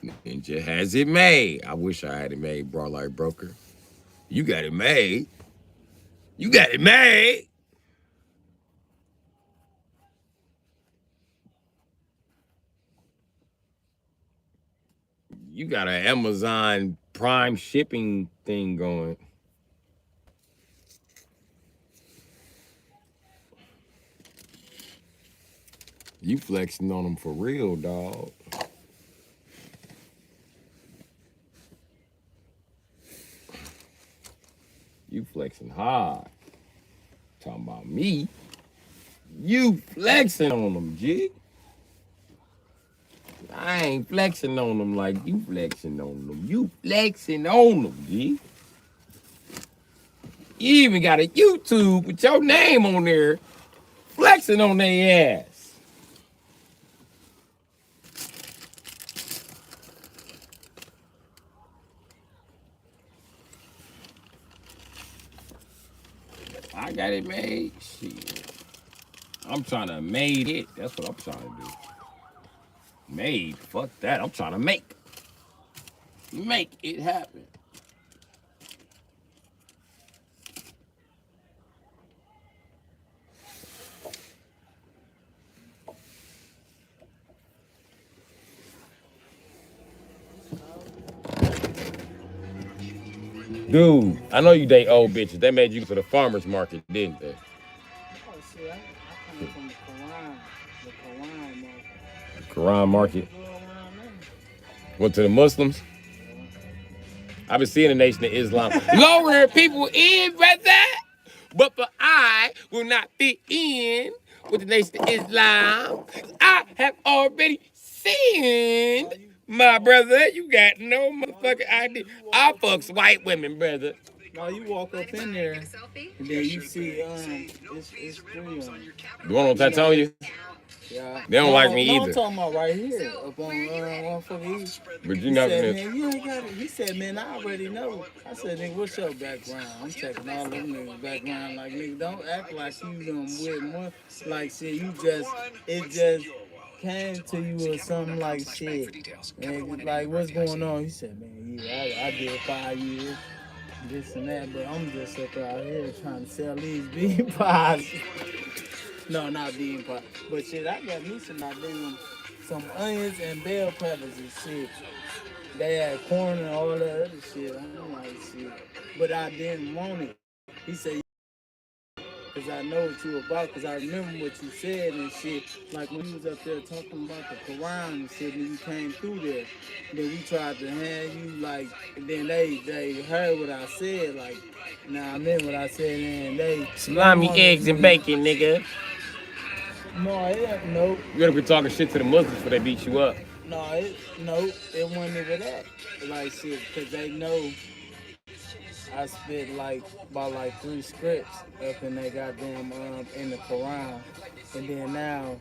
Ninja has it made. I wish I had it made, bro, like broker. You got it made. You got it made. You got an Amazon Prime shipping thing going. You flexing on them for real, dog. You flexing hard. Talking about me. You flexing on them, G. I ain't flexing on them like you flexing on them. You flexing on them, G. You even got a YouTube with your name on there, flexing on their ass. I got it made. Shit. I'm trying to made it. That's what I'm trying to do. Made. Fuck that. I'm trying to make. Make it happen. Dude, I know you date old bitches. They made you for the farmer's market, didn't they? Oh, shit, I come from the Quran market. Quran market. Go around there. Went to the Muslims. I've been seeing the Nation of Islam lowering people in, brother. But I will not fit in with the Nation of Islam. I have already sinned, my brother. You got no motherfucking idea. I fucks white women, brother. No, you walk up in there, and then you see, it's three of them. You want to tell you? Yeah. They don't like me no, either. I'm talking about right here, up on motherfucker East. But you He never said, knew. man, you ain't got it. He said, man, I already know. I said, nigga, what's your background? I'm checking all them niggas' background. Like, nigga, don't act like you done with one. Like, shit, it just came to you or something like shit. And like, what's going on? He said, man, yeah, I did 5 years. This and that, but I'm just up out here trying to sell these bean pies. No, not bean pies. But shit, I got me some onions and bell peppers and shit. They had corn and all that other shit. I'm like, shit. But I didn't want it. He said, because I know what you about, because I remember what you said and shit. Like when you was up there talking about the Quran and shit, and you came through there. Then we tried to hand you, like, and then they heard what I said, like, nah, I meant what I said, and they... Salami, eggs, and bacon, nigga. No, nope. You gotta be talking shit to the Muslims before they beat you up. No, it wasn't even that. Like, shit, because they know I spit like about like 3 scripts up in that goddamn in the Quran, and then now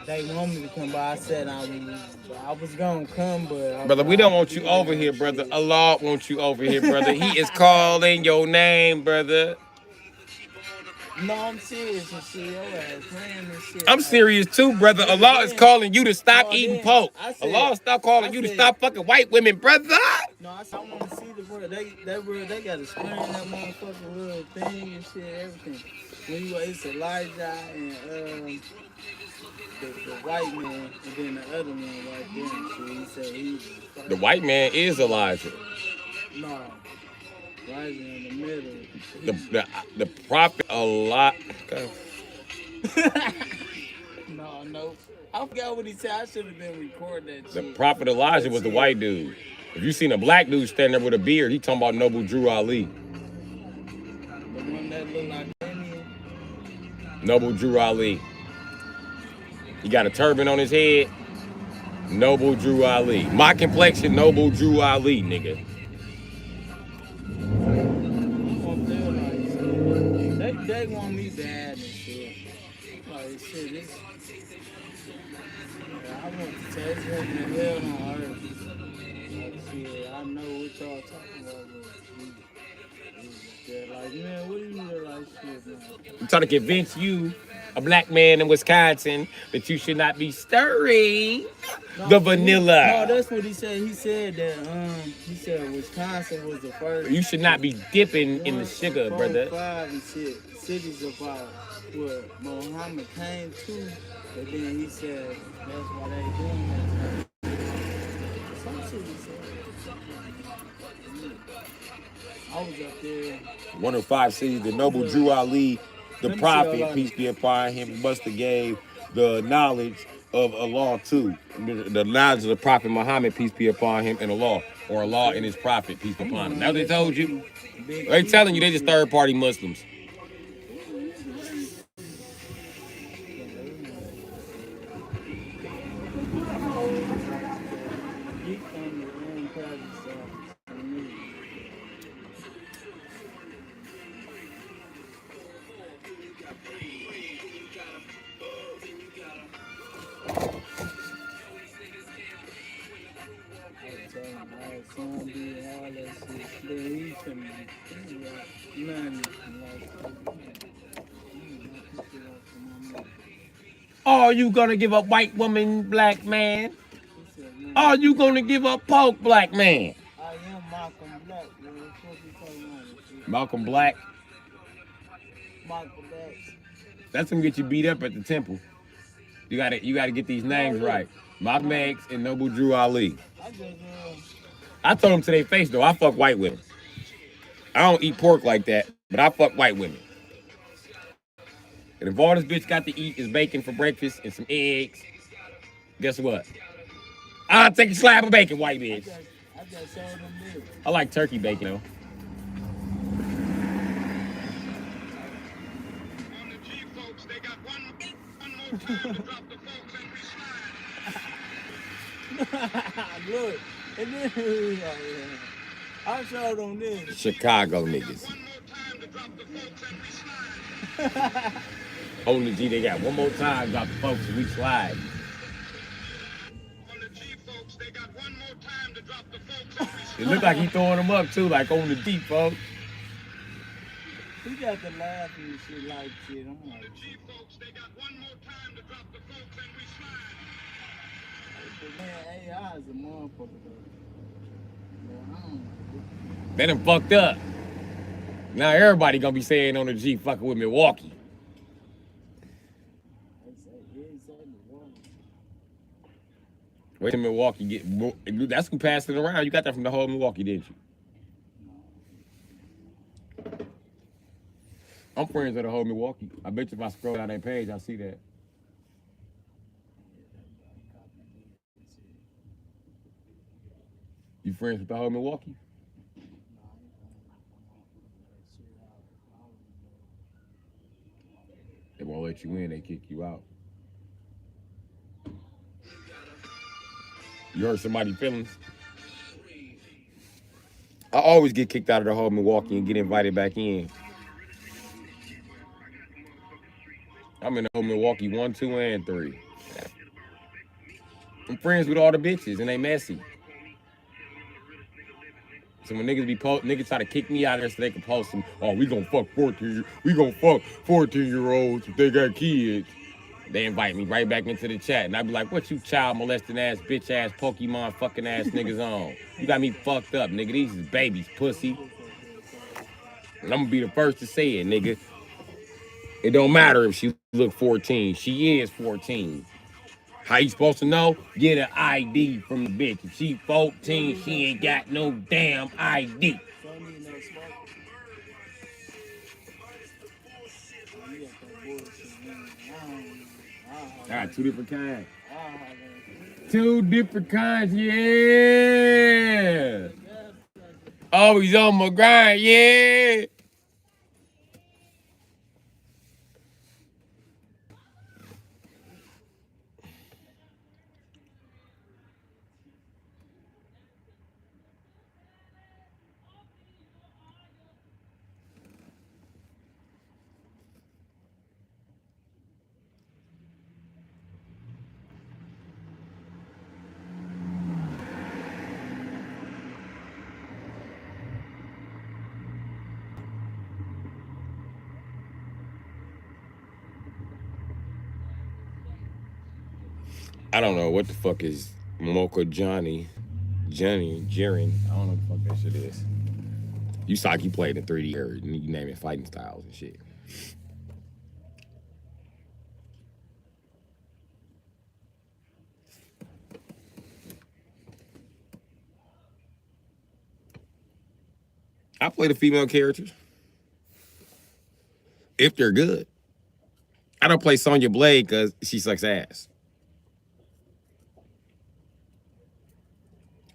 they want me to come by. I said I was gonna come, but Brother, we don't want you over here, brother. Allah wants you over here, brother. He is calling your name, brother. No, I'm serious and shit. Your ass playing this shit. I'm serious too, brother. Allah is calling you to stop eating pork. Allah stop calling you to stop fucking white women, brother. No, I want to see the word. They got a screen that motherfucking little thing and shit, everything. When you it's Elijah and the white man, and then the other man right there and shit. He said he was The white man is Elijah. No, Elijah in the middle. The prophet Allah. Okay. No. I forgot what he said. I should have been recording that The shit. prophet Elijah was the white dude. If you seen a black dude standing there with a beard, he talking about Noble Drew Ali. The one that look like Damien. Noble Drew Ali. He got a turban on his head. Noble Drew Ali. My complexion, Noble Drew Ali, nigga. They want me bad and shit. Like shit, it's I want to tell you heaven and hell on earth. Like shit, I know what y'all talking about. Like, man, what do you mean like shit, man? I'm trying to convince you a black man in Wisconsin, that you should not be stirring the vanilla. No, that's what he said. He said that he said Wisconsin was the first. You should not be dipping in the sugar, 4, brother. 5 and shit. Cities about what Muhammad came to, but then he said that's why they doing that. Some shit he said. I was up there. 105 cities, the noble Drew Ali, the prophet, peace be upon him, must have gave the knowledge of Allah too. The knowledge of the prophet Muhammad, peace be upon him, and Allah, or Allah and his prophet, peace be upon him. That's what they told you. They telling you they just third party Muslims. Are you gonna give up white woman, black man? Are you gonna give up pork, black man? I am Malcolm Black. Malcolm Black. Malcolm Black. That's gonna get you beat up at the temple. You gotta get these names right. Malcolm X and Noble Drew Ali. I told them to their face though, I fuck white women. I don't eat pork like that, but I fuck white women. And if all this bitch got to eat is bacon for breakfast and some eggs, guess what? I'll take a slab of bacon, white bitch. I like turkey bacon though. Look, and then I showed on this. Chicago niggas. On the G, they got one more time, drop the folks, and we slide. It look like he throwing them up too, like on the deep, folks. He got the laughing and shit like shit. I'm like, man, AI is a motherfucker though. They done fucked up. Now everybody gonna be saying on the G fucking with Milwaukee. Wait till Milwaukee get, that's who passed it around. You got that from the whole Milwaukee, didn't you? I'm friends with the whole Milwaukee. I bet you if I scroll down that page, I'll see that. You friends with the whole Milwaukee? They won't let you in, they kick you out. You hurt somebody's feelings? I always get kicked out of the whole Milwaukee and get invited back in. I'm in the whole Milwaukee 1, 2, and 3. I'm friends with all the bitches and they messy. So when niggas try to kick me out of there so they can post them, oh, we gonna fuck 14-year-olds if they got kids. They invite me right back into the chat, and I be like, what you child molesting ass, bitch ass, Pokemon fucking ass niggas on? You got me fucked up, nigga. These is babies, pussy. And I'm gonna be the first to say it, nigga. It don't matter if she look 14. She is 14. How you supposed to know? Get an ID from the bitch. If she 14, she ain't got no damn ID. I got 2 different kinds. 2 different kinds, yeah. Always on my grind, yeah. I don't know what the fuck is Mocha Johnny, Jiren. I don't know what the fuck that shit is. You saw you played in 3D or you name it fighting styles and shit. I play the female characters if they're good. I don't play Sonya Blade because she sucks ass.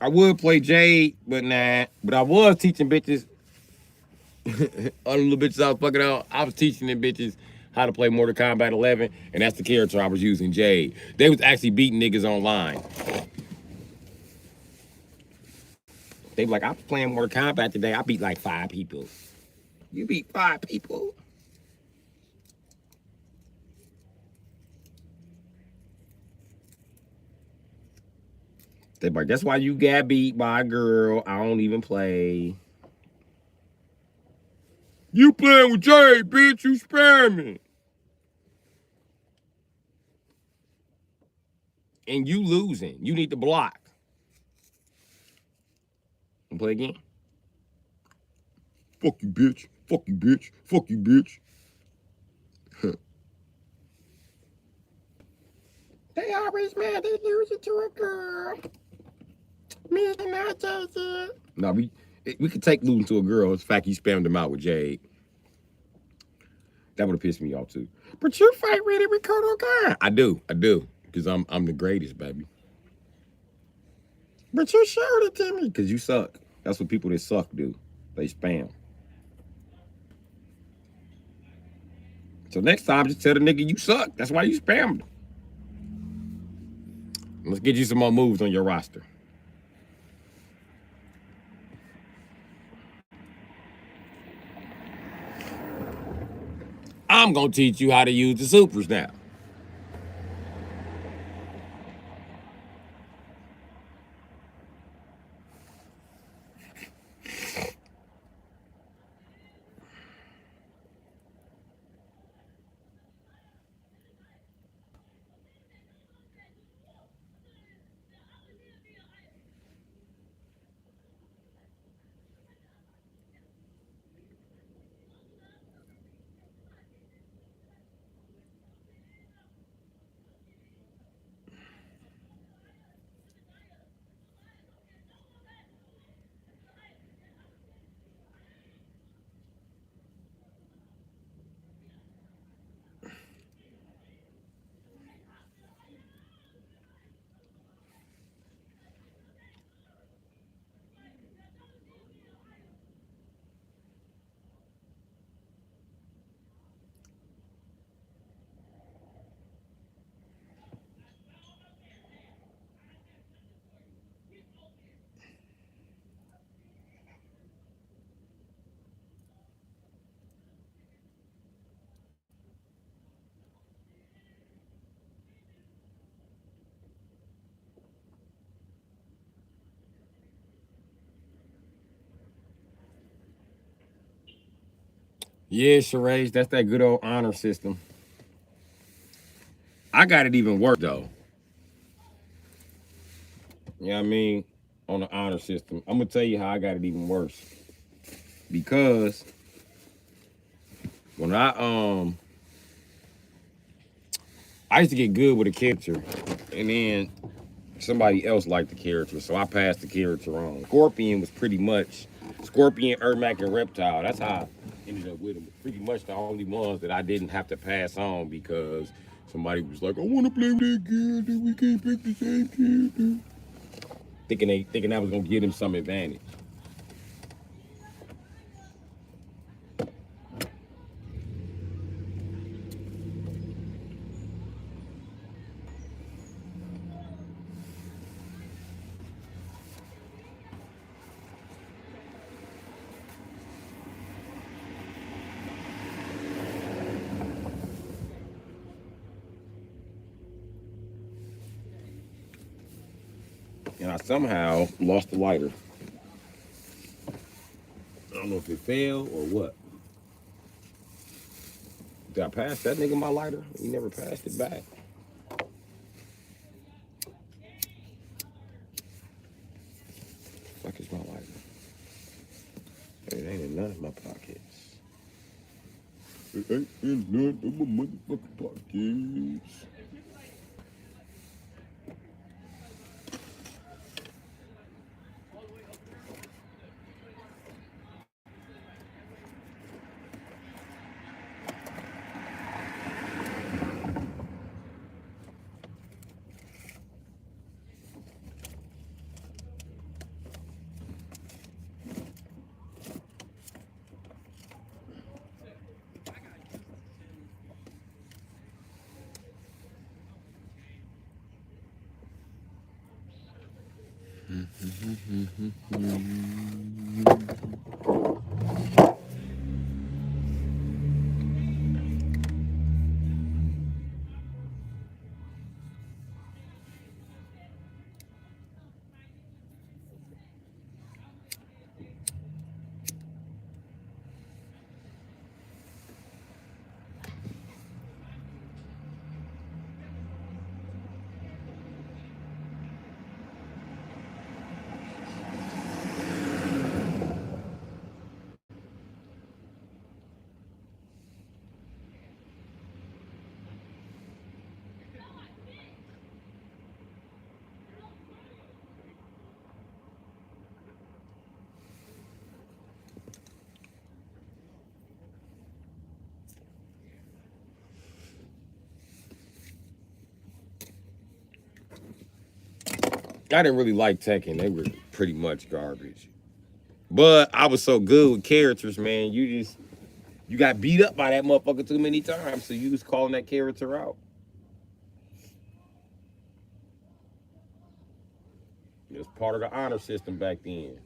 I would play Jade, but nah. But I was teaching bitches, other little bitches I was fucking out. I was teaching them bitches how to play Mortal Kombat 11, and that's the character I was using, Jade. They was actually beating niggas online. They be like, I was playing Mortal Kombat today. I beat like 5 people. You beat 5 people? They be like, that's why you got beat by a girl. I don't even play. You playing with Jay, bitch. You spamming. And you losing. You need to block. And play again. Fuck you, bitch. Fuck you, bitch. Fuck you, bitch. They always mad they lose it to a girl. Me and not Jason. No, we could take losing to a girl. It's the fact you spammed them out with Jade. That would have pissed me off too. But you fight really with Kodo Khan. I do. Because I'm the greatest, baby. But you showed it to me. Because you suck. That's what people that suck do. They spam. So next time, just tell the nigga you suck. That's why you spammed. Let's get you some more moves on your roster. I'm going to teach you how to use the supers now. Yeah, charades, that's that good old honor system. I got it even worse, though. You know what I mean? On the honor system. I'm going to tell you how I got it even worse. Because when I used to get good with a character, and then somebody else liked the character, so I passed the character on. Scorpion was pretty much Scorpion, Ermac, and Reptile. That's how I ended up with them. Pretty much the only ones that I didn't have to pass on because somebody was like, I want to play with that character. We can't pick the same character. Thinking I was gonna give them some advantage. And I somehow lost the lighter. I don't know if it fell or what. Did I pass that nigga my lighter? He never passed it back. That's my pockets. It ain't in none of my motherfucking pockets. I didn't really like Tekken. They were pretty much garbage. But I was so good with characters, man. You got beat up by that motherfucker too many times, so you was calling that character out. It was part of the honor system back then.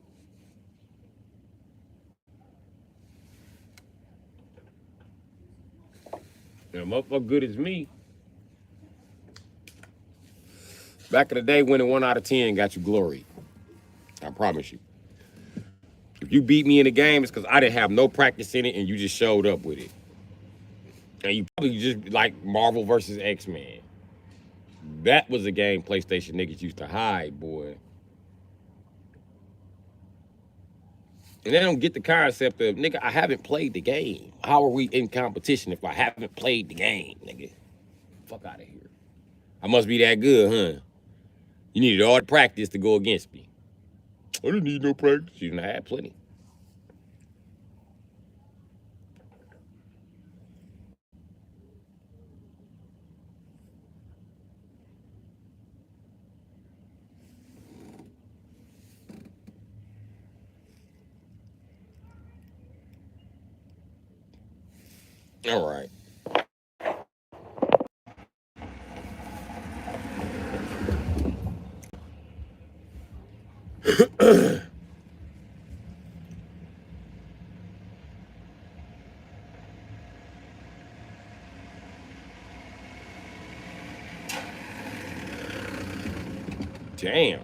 And a motherfucker good as me. Back in the day, winning 1 out of 10 got you glory. I promise you. If you beat me in the game, it's because I didn't have no practice in it and you just showed up with it. And you probably just like Marvel versus X-Men. That was a game PlayStation niggas used to hide, boy. And they don't get the concept of, nigga, I haven't played the game. How are we in competition if I haven't played the game, nigga? Fuck out of here. I must be that good, huh? You needed all the practice to go against me. I didn't need no practice. You didn't have plenty. All right. Damn.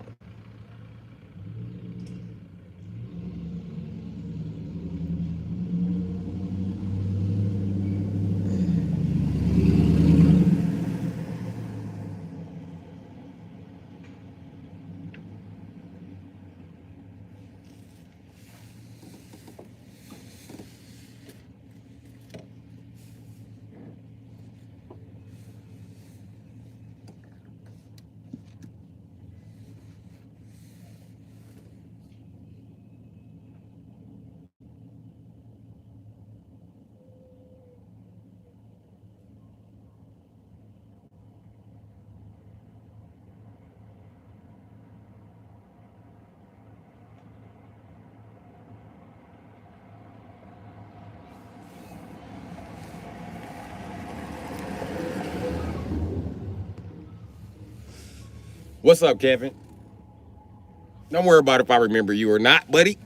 What's up, Kevin? Don't worry about if I remember you or not, buddy.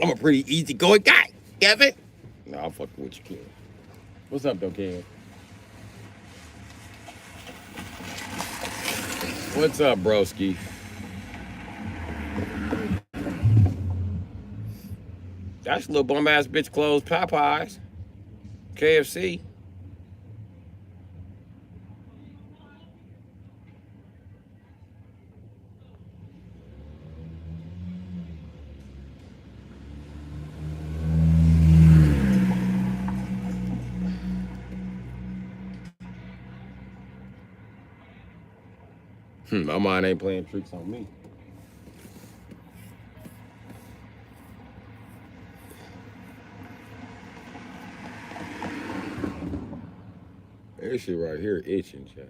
I'm a pretty easygoing guy, Kevin. No, I'm fucking with you, Kevin. What's up, though, Kevin? What's up, broski? That's a little bum ass bitch closed Popeyes, KFC. My mind ain't playing tricks on me. This shit right here itching, chat.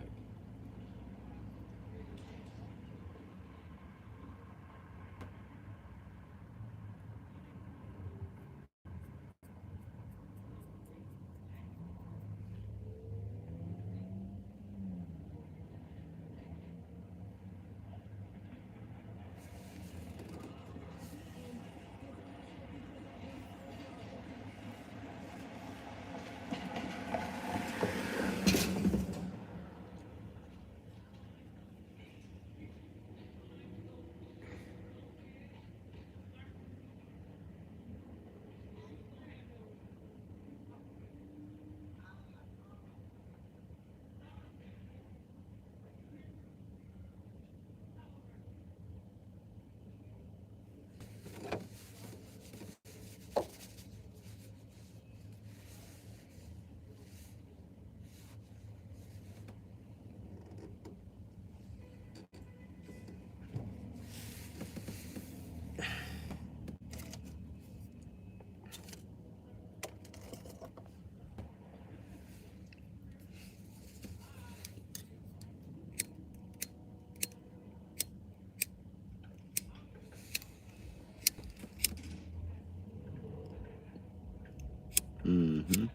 Mm-hmm.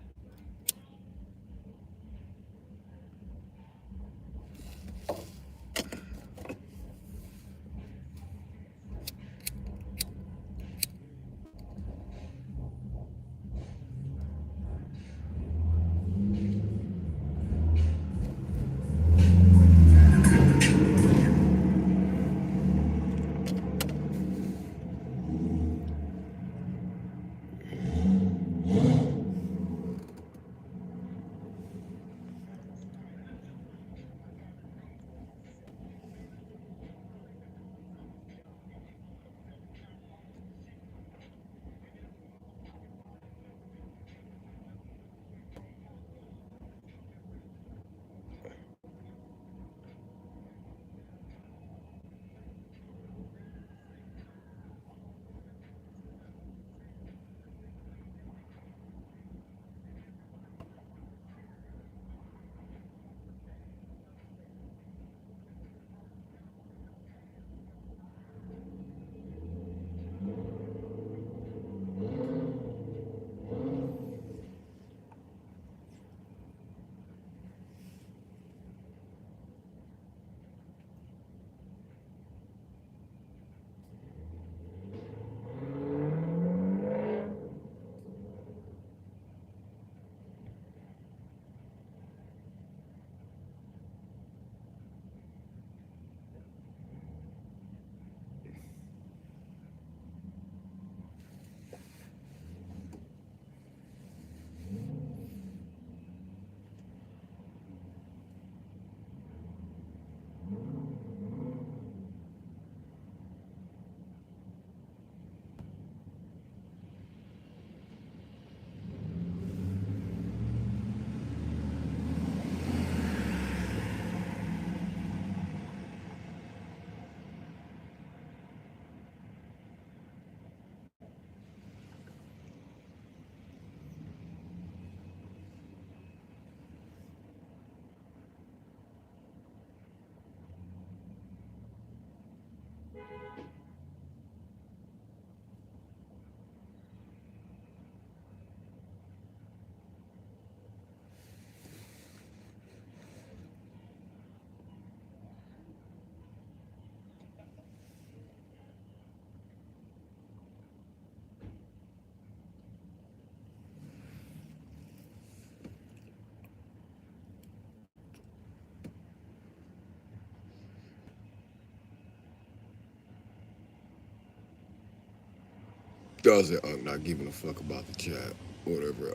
Does it not giving a fuck about the chat? Whatever,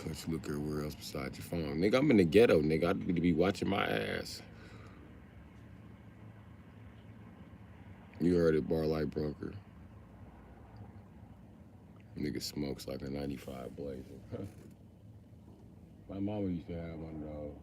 let's look everywhere else besides your phone. Nigga, I'm in the ghetto, nigga. I need to be watching my ass. You heard it, Bar Light Broker. Nigga smokes like a 95 Blazer. My mama used to have one of those.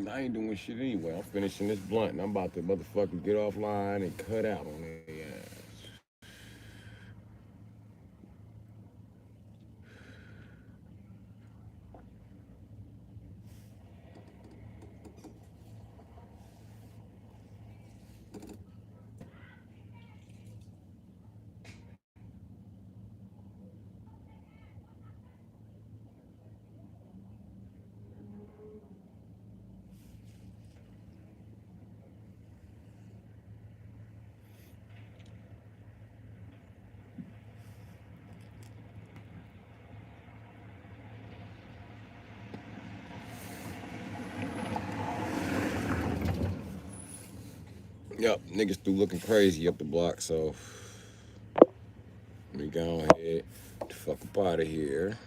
I ain't doing shit anyway. I'm finishing this blunt and I'm about to motherfucking get offline and cut out on their ass. Yep, niggas through looking crazy up the block, so let me go ahead, the fuck up out of here.